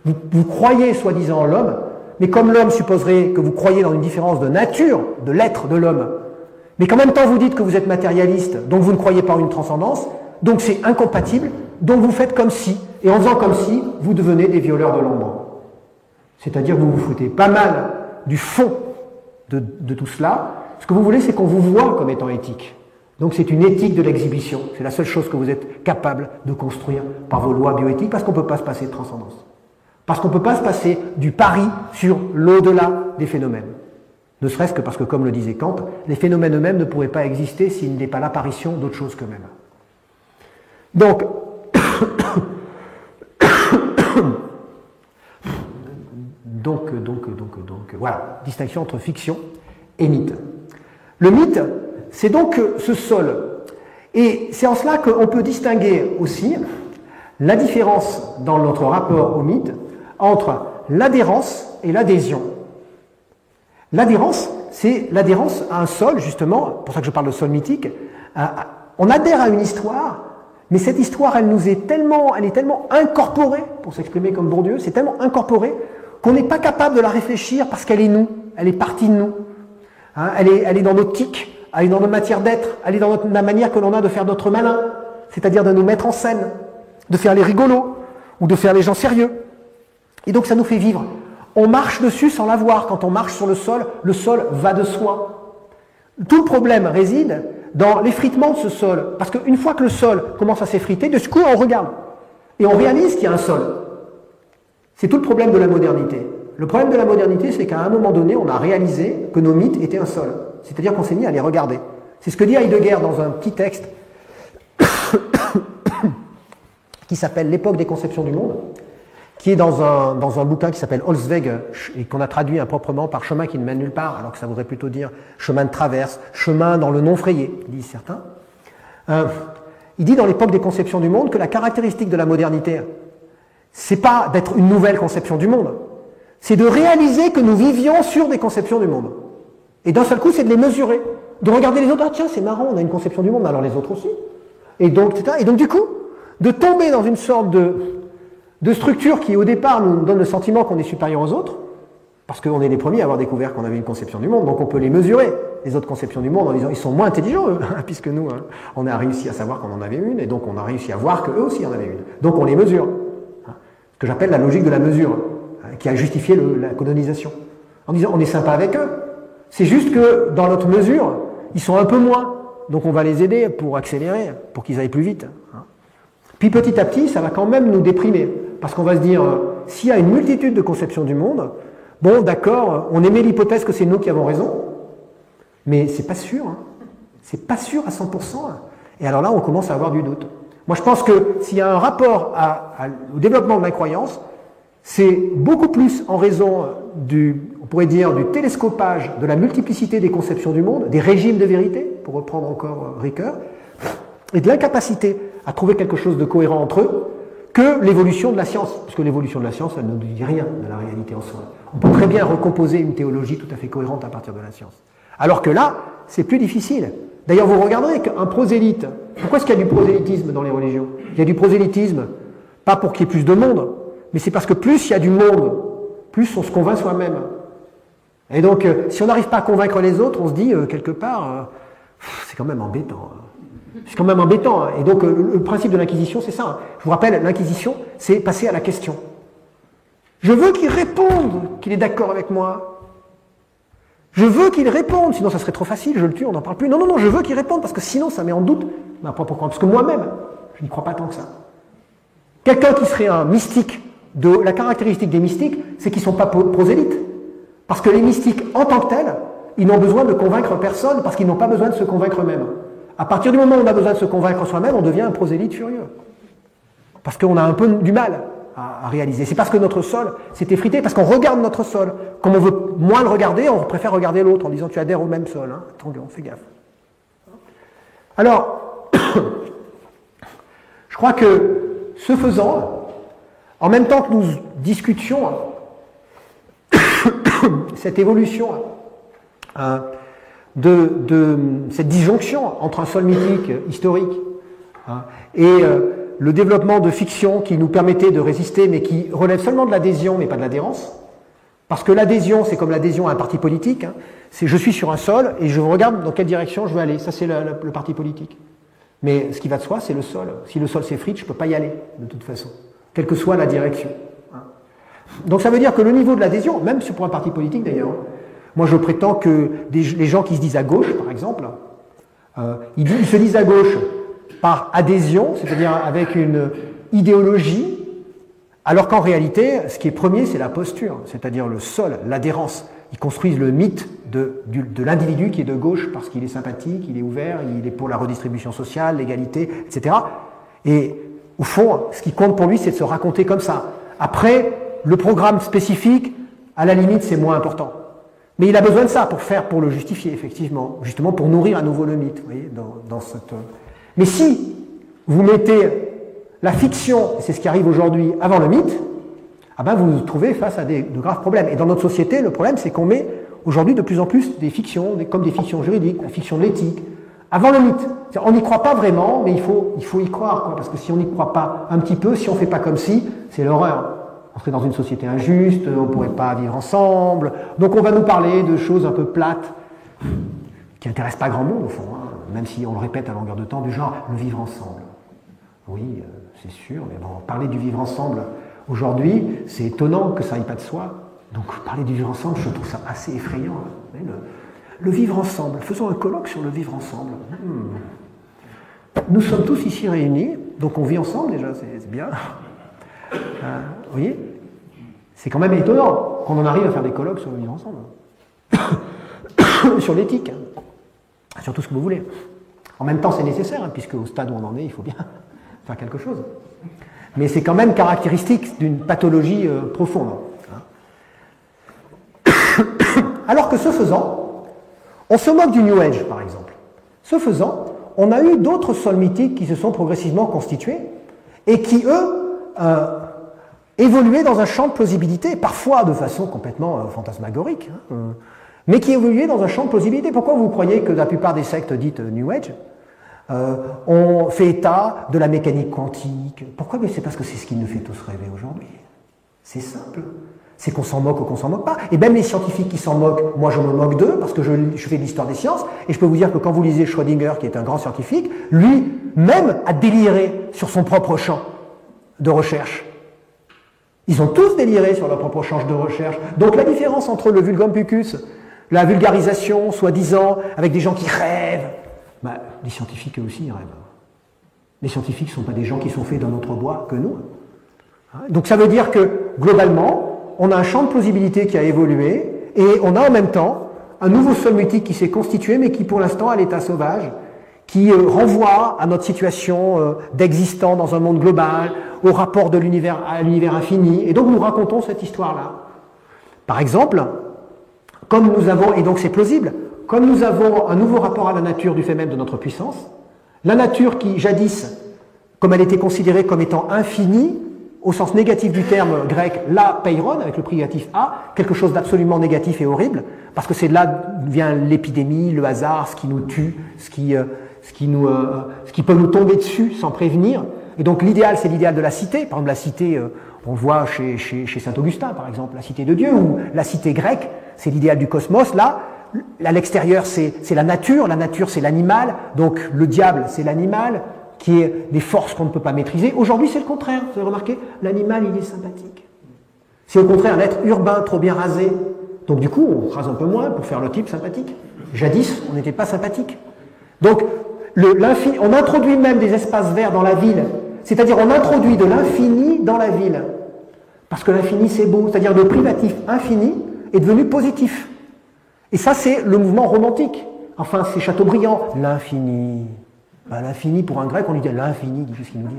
Vous croyez soi-disant en l'homme, mais comme l'homme supposerait que vous croyez dans une différence de nature, de l'être de l'homme, mais qu'en même temps vous dites que vous êtes matérialiste, donc vous ne croyez pas en une transcendance, donc c'est incompatible, donc vous faites comme si, et en faisant comme si, vous devenez des violeurs de l'ombre. C'est-à-dire que vous vous foutez pas mal du fond de tout cela. Ce que vous voulez, c'est qu'on vous voit comme étant éthique. Donc c'est une éthique de l'exhibition. C'est la seule chose que vous êtes capable de construire par vos lois bioéthiques, parce qu'on ne peut pas se passer de transcendance. Parce qu'on ne peut pas se passer du pari sur l'au-delà des phénomènes. Ne serait-ce que parce que, comme le disait Kant, les phénomènes eux-mêmes ne pourraient pas exister s'il n'est pas l'apparition d'autre chose qu'eux-mêmes. Donc, voilà, distinction entre fiction et mythe. Le mythe, c'est donc ce sol. Et c'est en cela qu'on peut distinguer aussi la différence dans notre rapport au mythe entre l'adhérence et l'adhésion. L'adhérence, c'est l'adhérence à un sol, justement, pour ça que je parle de sol mythique. On adhère à une histoire, mais cette histoire, elle est tellement incorporée, pour s'exprimer comme Bourdieu, c'est tellement incorporé qu'on n'est pas capable de la réfléchir parce qu'elle est nous, elle est partie de nous. Hein, elle est dans notre tic, elle est dans notre matière d'être, elle est dans la manière que l'on a de faire notre malin, c'est-à-dire de nous mettre en scène, de faire les rigolos, ou de faire les gens sérieux. Et donc ça nous fait vivre. On marche dessus sans la voir. Quand on marche sur le sol va de soi. Tout le problème réside dans l'effritement de ce sol. Parce qu'une fois que le sol commence à s'effriter, de ce coup on regarde. Et on réalise qu'il y a un sol. C'est tout le problème de la modernité. Le problème de la modernité, c'est qu'à un moment donné, on a réalisé que nos mythes étaient un sol. C'est-à-dire qu'on s'est mis à les regarder. C'est ce que dit Heidegger dans un petit texte qui s'appelle « L'époque des conceptions du monde », qui est dans un bouquin qui s'appelle Holzweg et qu'on a traduit improprement par chemin qui ne mène nulle part, alors que ça voudrait plutôt dire chemin de traverse, chemin dans le non frayé, disent certains. Il dit dans l'époque des conceptions du monde que la caractéristique de la modernité, c'est pas d'être une nouvelle conception du monde, c'est de réaliser que nous vivions sur des conceptions du monde. Et d'un seul coup, c'est de les mesurer, de regarder les autres, ah tiens, c'est marrant, on a une conception du monde, mais alors les autres aussi. Et donc, etc. Et donc du coup, de tomber dans une sorte de structure qui, au départ, nous donne le sentiment qu'on est supérieur aux autres, parce qu'on est les premiers à avoir découvert qu'on avait une conception du monde, donc on peut les mesurer, les autres conceptions du monde, en disant ils sont moins intelligents, eux, puisque nous, on a réussi à savoir qu'on en avait une, et donc on a réussi à voir qu'eux aussi en avaient une. Donc on les mesure. Ce que j'appelle la logique de la mesure, qui a justifié la colonisation. En disant on est sympa avec eux, c'est juste que dans notre mesure, ils sont un peu moins, donc on va les aider pour accélérer, pour qu'ils aillent plus vite. Puis petit à petit, ça va quand même nous déprimer. Parce qu'on va se dire, s'il y a une multitude de conceptions du monde, bon, d'accord, on émet l'hypothèse que c'est nous qui avons raison, mais c'est pas sûr. C'est pas sûr à 100%. Et alors là, on commence à avoir du doute. Moi, je pense que s'il y a un rapport au développement de l'incroyance, c'est beaucoup plus en raison on pourrait dire, du télescopage, de la multiplicité des conceptions du monde, des régimes de vérité, pour reprendre encore Ricoeur, et de l'incapacité à trouver quelque chose de cohérent entre eux, que l'évolution de la science. Parce que l'évolution de la science, elle ne nous dit rien de la réalité en soi. On peut très bien recomposer une théologie tout à fait cohérente à partir de la science. Alors que là, c'est plus difficile. D'ailleurs, vous regarderez qu'un prosélyte, pourquoi est-ce qu'il y a du prosélytisme dans les religions? Il y a du prosélytisme, pas pour qu'il y ait plus de monde, mais c'est parce que plus il y a du monde, plus on se convainc soi-même. Et donc, si on n'arrive pas à convaincre les autres, on se dit, quelque part, c'est quand même embêtant. C'est quand même embêtant. Et donc, le principe de l'Inquisition, c'est ça. Je vous rappelle, l'Inquisition, c'est passer à la question. Je veux qu'il réponde qu'il est d'accord avec moi. Je veux qu'il réponde, sinon ça serait trop facile, je le tue, on n'en parle plus. Non, non, non, je veux qu'il réponde, parce que sinon ça met en doute ma propre croyance. Parce que moi-même, je n'y crois pas tant que ça. Quelqu'un qui serait un mystique, la caractéristique des mystiques, c'est qu'ils ne sont pas prosélytes. Parce que les mystiques, en tant que tels, ils n'ont besoin de convaincre personne, parce qu'ils n'ont pas besoin de se convaincre eux-mêmes. À partir du moment où on a besoin de se convaincre soi-même, on devient un prosélyte furieux. Parce qu'on a un peu du mal à réaliser. C'est parce que notre sol s'est effrité, parce qu'on regarde notre sol. Comme on veut moins le regarder, on préfère regarder l'autre en disant tu adhères au même sol. Hein. Attention, fais gaffe. Alors, je crois que ce faisant, en même temps que nous discutions cette évolution de cette disjonction entre un sol mythique historique Hein. Et le développement de fiction qui nous permettait de résister, mais qui relève seulement de l'adhésion, mais pas de l'adhérence. Parce que l'adhésion, c'est comme l'adhésion à un parti politique. Hein. C'est je suis sur un sol et je regarde dans quelle direction je veux aller. Ça, c'est le parti politique. Mais ce qui va de soi, c'est le sol. Si le sol s'effrite, je ne peux pas y aller, de toute façon, quelle que soit la direction. Hein. Donc ça veut dire que le niveau de l'adhésion, même pour un parti politique d'ailleurs, moi je prétends que les gens qui se disent à gauche, par exemple, ils se disent à gauche par adhésion, c'est-à-dire avec une idéologie, alors qu'en réalité, ce qui est premier, c'est la posture, c'est-à-dire le sol, l'adhérence. Ils construisent le mythe de l'individu qui est de gauche parce qu'il est sympathique, il est ouvert, il est pour la redistribution sociale, l'égalité, etc. Et au fond, ce qui compte pour lui, c'est de se raconter comme ça. Après, le programme spécifique, à la limite, c'est moins important. Mais il a besoin de ça pour le justifier, effectivement, justement pour nourrir à nouveau le mythe. Vous voyez, dans cette... Mais si vous mettez la fiction, c'est ce qui arrive aujourd'hui, avant le mythe, ah ben vous vous trouvez face à de graves problèmes. Et dans notre société, le problème, c'est qu'on met aujourd'hui de plus en plus des fictions, comme des fictions juridiques, la fiction de l'éthique, avant le mythe. On n'y croit pas vraiment, mais il faut y croire, quoi, parce que si on n'y croit pas un petit peu, si on ne fait pas comme si, c'est l'horreur. On serait dans une société injuste, on ne pourrait pas vivre ensemble. Donc on va nous parler de choses un peu plates, qui n'intéressent pas grand monde au fond, hein, même si on le répète à longueur de temps, du genre le vivre ensemble. Oui, c'est sûr, mais bon, parler du vivre ensemble aujourd'hui, c'est étonnant que ça n'aille pas de soi. Donc parler du vivre ensemble, je trouve ça assez effrayant. Hein. Le vivre ensemble, faisons un colloque sur le vivre ensemble. Nous sommes tous ici réunis, donc on vit ensemble déjà, c'est bien. Vous voyez, c'est quand même étonnant qu'on en arrive à faire des colloques sur le vivre ensemble. Sur l'éthique, hein. Sur tout ce que vous voulez. En même temps, c'est nécessaire, hein, puisque au stade où on en est, il faut bien faire quelque chose. Mais c'est quand même caractéristique d'une pathologie profonde. Hein. Alors que ce faisant, on se moque du New Age, par exemple. Ce faisant, on a eu d'autres sols mythiques qui se sont progressivement constitués et qui, eux, évoluaient dans un champ de plausibilité, parfois de façon complètement fantasmagorique, hein, mais qui évoluaient dans un champ de plausibilité. Pourquoi vous croyez que la plupart des sectes dites New Age ont fait état de la mécanique quantique? Pourquoi? Mais c'est parce que c'est ce qui nous fait tous rêver aujourd'hui. C'est simple. C'est qu'on s'en moque ou qu'on s'en moque pas. Et même les scientifiques qui s'en moquent, moi je me moque d'eux parce que je fais de l'histoire des sciences, et je peux vous dire que quand vous lisez Schrödinger, qui est un grand scientifique, lui-même a déliré sur son propre champ de recherche. Ils ont tous déliré sur leur propre champ de recherche. Donc la différence entre le vulgum pucus, la vulgarisation, soi-disant, avec des gens qui rêvent, bah, les scientifiques eux aussi ils rêvent. Les scientifiques ne sont pas des gens qui sont faits d'un autre bois que nous. Donc ça veut dire que, globalement, on a un champ de plausibilité qui a évolué, et on a en même temps un nouveau sol mythique qui s'est constitué, mais qui pour l'instant a l'état sauvage, qui renvoie à notre situation d'existant dans un monde global, au rapport de l'univers à l'univers infini, et donc nous racontons cette histoire-là. Par exemple, comme nous avons, et donc c'est plausible, comme nous avons un nouveau rapport à la nature du fait même de notre puissance, la nature qui jadis, comme elle était considérée comme étant infinie, au sens négatif du terme grec, la peiron, avec le privatif a, quelque chose d'absolument négatif et horrible, parce que c'est de là d'où vient l'épidémie, le hasard, ce qui nous tue, ce qui peut nous tomber dessus sans prévenir. Et donc l'idéal, c'est l'idéal de la cité. Par exemple, la cité, on le voit chez Saint-Augustin, par exemple, la cité de Dieu, ou la cité grecque, c'est l'idéal du cosmos. Là, à l'extérieur, c'est la nature c'est l'animal, donc le diable, c'est l'animal, qui est des forces qu'on ne peut pas maîtriser. Aujourd'hui, c'est le contraire. Vous avez remarqué, l'animal, il est sympathique. C'est au contraire l'être urbain, trop bien rasé. Donc du coup, on rase un peu moins pour faire le type sympathique. Jadis, on n'était pas sympathique. Donc, on introduit même des espaces verts dans la ville. C'est-à-dire, on introduit de l'infini dans la ville. Parce que l'infini, c'est beau. C'est-à-dire, le privatif infini est devenu positif. Et ça, c'est le mouvement romantique. Enfin, c'est Chateaubriand. L'infini. Ben, l'infini, pour un grec, on lui dit l'infini, qu'est-ce qu'il nous dit?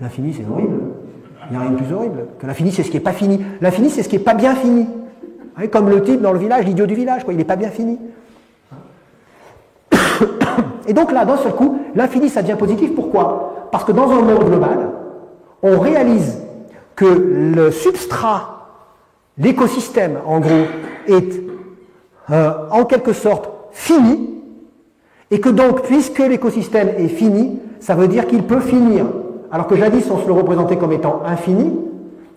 L'infini, c'est horrible. Il n'y a rien de plus horrible. Que l'infini, c'est ce qui n'est pas fini. L'infini, c'est ce qui n'est pas bien fini. Vous voyez, comme le type dans le village, l'idiot du village, quoi, il n'est pas bien fini. Et donc là, d'un seul coup, l'infini, ça devient positif. Pourquoi? Parce que dans un monde global, on réalise que le substrat, l'écosystème, en gros, est en quelque sorte fini, et que donc, puisque l'écosystème est fini, ça veut dire qu'il peut finir. Alors que jadis, on se le représentait comme étant infini,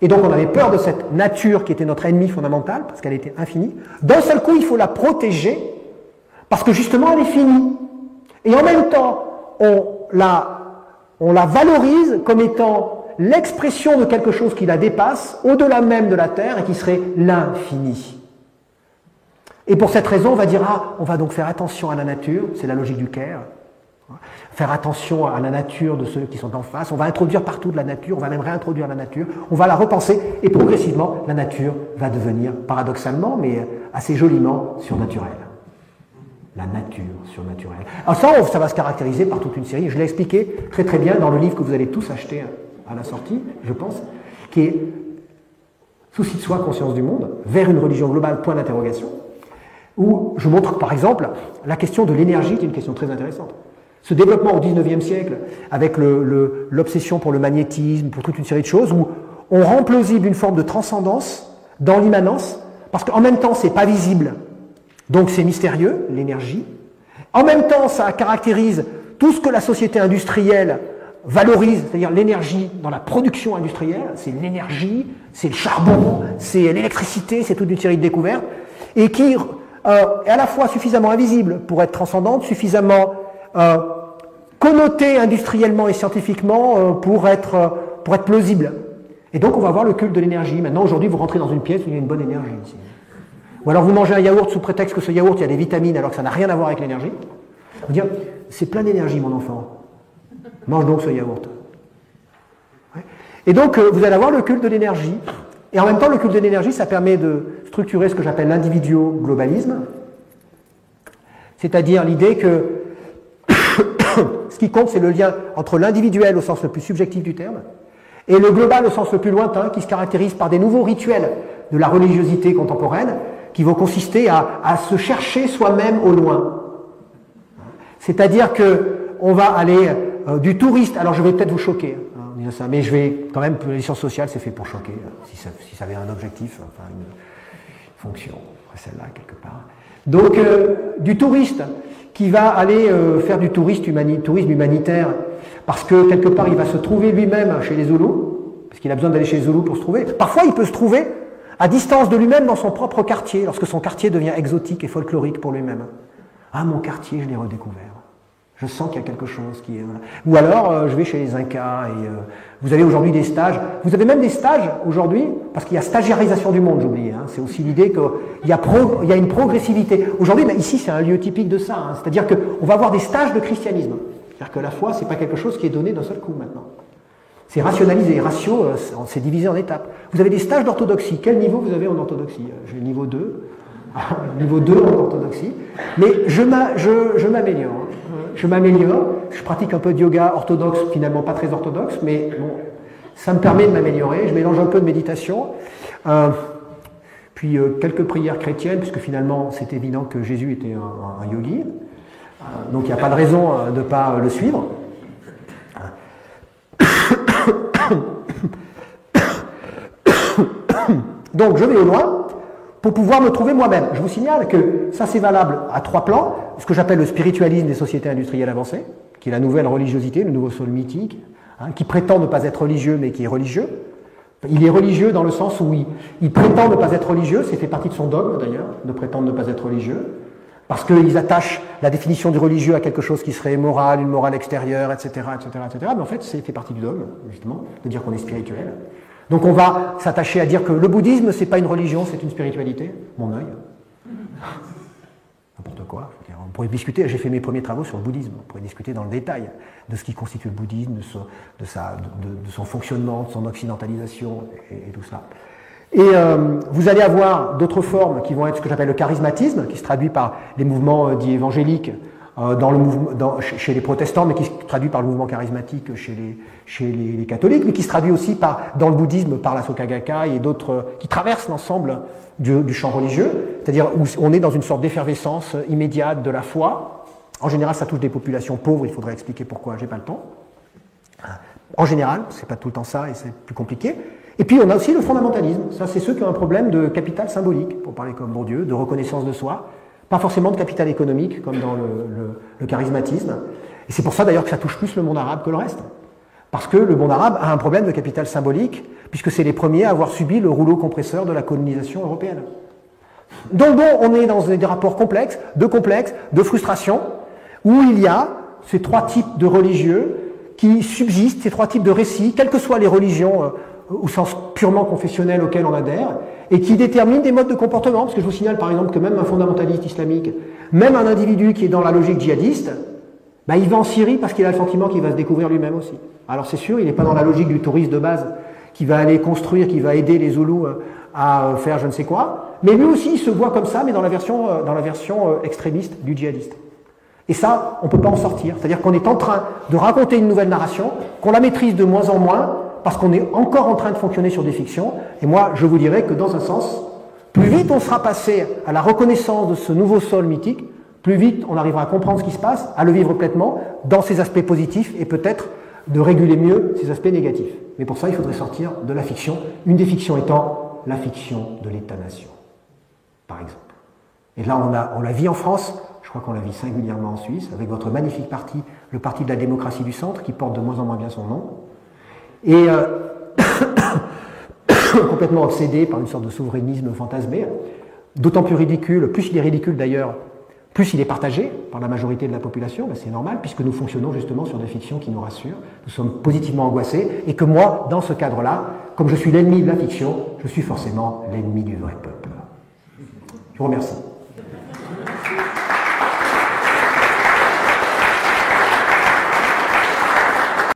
et donc on avait peur de cette nature qui était notre ennemi fondamental, parce qu'elle était infinie. D'un seul coup, il faut la protéger, parce que justement, elle est finie. Et en même temps, on la valorise comme étant l'expression de quelque chose qui la dépasse, au-delà même de la Terre, et qui serait l'infini. Et pour cette raison, on va dire, on va donc faire attention à la nature, c'est la logique du Caire, faire attention à la nature de ceux qui sont en face, on va introduire partout de la nature, on va même réintroduire la nature, on va la repenser, et progressivement, la nature va devenir, paradoxalement, mais assez joliment, surnaturelle. La nature surnaturelle. Alors ça va se caractériser par toute une série, je l'ai expliqué très très bien dans le livre que vous allez tous acheter à la sortie, je pense, qui est Souci de soi, conscience du monde, vers une religion globale, point d'interrogation, où je montre par exemple la question de l'énergie, qui est une question très intéressante. Ce développement au XIXe siècle, avec l'obsession pour le magnétisme, pour toute une série de choses, où on rend plausible une forme de transcendance dans l'immanence, parce qu'en même temps, c'est pas visible, donc c'est mystérieux, l'énergie. En même temps, ça caractérise tout ce que la société industrielle valorise, c'est-à-dire l'énergie dans la production industrielle, c'est l'énergie, c'est le charbon, c'est l'électricité, c'est toute une série de découvertes, et qui est à la fois suffisamment invisible pour être transcendante, suffisamment connotée industriellement et scientifiquement pour être plausible. Et donc on va voir le culte de l'énergie. Maintenant, aujourd'hui, vous rentrez dans une pièce où il y a une bonne énergie ici. Ou alors vous mangez un yaourt sous prétexte que ce yaourt, il y a des vitamines alors que ça n'a rien à voir avec l'énergie. Vous dire, c'est plein d'énergie mon enfant. Mange donc ce yaourt. Ouais. Et donc vous allez avoir le culte de l'énergie. Et en même temps, le culte de l'énergie, ça permet de structurer ce que j'appelle l'individuo-globalisme. C'est-à-dire l'idée que ce qui compte, c'est le lien entre l'individuel au sens le plus subjectif du terme et le global au sens le plus lointain, qui se caractérise par des nouveaux rituels de la religiosité contemporaine qui vont consister à se chercher soi-même au loin. C'est-à-dire qu'on va aller du touriste, alors je vais peut-être vous choquer, mais je vais quand même, les sciences sociales, c'est fait pour choquer, si ça avait un objectif, enfin une fonction, celle-là quelque part. Donc, du touriste qui va aller faire du tourisme humanitaire, parce que quelque part il va se trouver lui-même chez les Zoulous, parce qu'il a besoin d'aller chez les Zoulous pour se trouver. Parfois il peut se trouver à distance de lui-même dans son propre quartier, lorsque son quartier devient exotique et folklorique pour lui-même. Ah, mon quartier, je l'ai redécouvert. Je sens qu'il y a quelque chose qui est... Ou alors, je vais chez les Incas et vous avez aujourd'hui des stages. Vous avez même des stages aujourd'hui, parce qu'il y a stagiarisation du monde, j'oublie. C'est aussi l'idée qu'il y a une progressivité. Aujourd'hui, ici, c'est un lieu typique de ça. C'est-à-dire qu'on va avoir des stages de christianisme. C'est-à-dire que la foi, c'est pas quelque chose qui est donné d'un seul coup maintenant. C'est rationalisé. Ratio, c'est divisé en étapes. Vous avez des stages d'orthodoxie. Quel niveau vous avez en orthodoxie? J'ai le niveau 2. Niveau 2 en orthodoxie. Mais je m'améliore. Je pratique un peu de yoga orthodoxe, finalement pas très orthodoxe, mais bon, ça me permet de m'améliorer. Je mélange un peu de méditation, puis quelques prières chrétiennes, puisque finalement c'est évident que Jésus était un yogi, donc il n'y a pas de raison de ne pas le suivre. Donc je vais au loin pour pouvoir me trouver moi-même. Je vous signale que ça c'est valable à 3 plans, ce que j'appelle le spiritualisme des sociétés industrielles avancées, qui est la nouvelle religiosité, le nouveau sol mythique, qui prétend ne pas être religieux mais qui est religieux. Il est religieux dans le sens où il prétend ne pas être religieux, c'est fait partie de son dogme d'ailleurs, de prétendre ne pas être religieux, parce qu'ils attachent la définition du religieux à quelque chose qui serait moral, une morale extérieure, etc., etc., etc. Mais en fait, c'est fait partie du dogme, justement, de dire qu'on est spirituel. Donc on va s'attacher à dire que le bouddhisme, c'est pas une religion, c'est une spiritualité. Mon œil. N'importe quoi. On pourrait discuter, j'ai fait mes premiers travaux sur le bouddhisme, on pourrait discuter dans le détail de ce qui constitue le bouddhisme, de son fonctionnement, de son occidentalisation et tout ça. Et vous allez avoir d'autres formes qui vont être ce que j'appelle le charismatisme, qui se traduit par les mouvements dits évangéliques chez les protestants, mais qui se traduit par le mouvement charismatique chez les catholiques, mais qui se traduit aussi dans le bouddhisme par la Soka Gakkai et d'autres qui traversent l'ensemble du champ religieux, c'est-à-dire où on est dans une sorte d'effervescence immédiate de la foi. En général, ça touche des populations pauvres, il faudrait expliquer pourquoi, j'ai pas le temps. En général, c'est pas tout le temps ça et c'est plus compliqué. Et puis on a aussi le fondamentalisme, ça c'est ceux qui ont un problème de capital symbolique, pour parler comme Bourdieu, de reconnaissance de soi, pas forcément de capital économique comme dans le charismatisme. Et c'est pour ça d'ailleurs que ça touche plus le monde arabe que le reste. Parce que le monde arabe a un problème de capital symbolique, puisque c'est les premiers à avoir subi le rouleau compresseur de la colonisation européenne. Donc bon, on est dans des rapports complexes, de frustration, où il y a ces trois types de religieux qui subsistent, ces trois types de récits, quelles que soient les religions au sens purement confessionnel auquel on adhère, et qui déterminent des modes de comportement. Parce que je vous signale par exemple que même un fondamentaliste islamique, même un individu qui est dans la logique djihadiste, bah, il va en Syrie parce qu'il a le sentiment qu'il va se découvrir lui-même aussi. Alors c'est sûr, il n'est pas dans la logique du touriste de base qui va aller construire, qui va aider les Zoulous à faire je ne sais quoi, mais lui aussi il se voit comme ça, mais dans la version extrémiste du djihadiste. Et ça, on ne peut pas en sortir. C'est-à-dire qu'on est en train de raconter une nouvelle narration, qu'on la maîtrise de moins en moins, parce qu'on est encore en train de fonctionner sur des fictions. Et moi, je vous dirais que dans un sens, plus vite on sera passé à la reconnaissance de ce nouveau sol mythique, plus vite on arrivera à comprendre ce qui se passe, à le vivre pleinement, dans ses aspects positifs, et peut-être de réguler mieux ses aspects négatifs. Mais pour ça, il faudrait sortir de la fiction, une des fictions étant la fiction de l'État-nation, par exemple. Et là, on la vit en France, je crois qu'on la vit singulièrement en Suisse, avec votre magnifique parti, le Parti de la démocratie du centre, qui porte de moins en moins bien son nom, et complètement obsédé par une sorte de souverainisme fantasmé, d'autant plus ridicule, plus il est ridicule d'ailleurs, plus il est partagé par la majorité de la population, ben c'est normal, puisque nous fonctionnons justement sur des fictions qui nous rassurent, nous sommes positivement angoissés, et que moi, dans ce cadre-là, comme je suis l'ennemi de la fiction, je suis forcément l'ennemi du vrai peuple. Je vous remercie.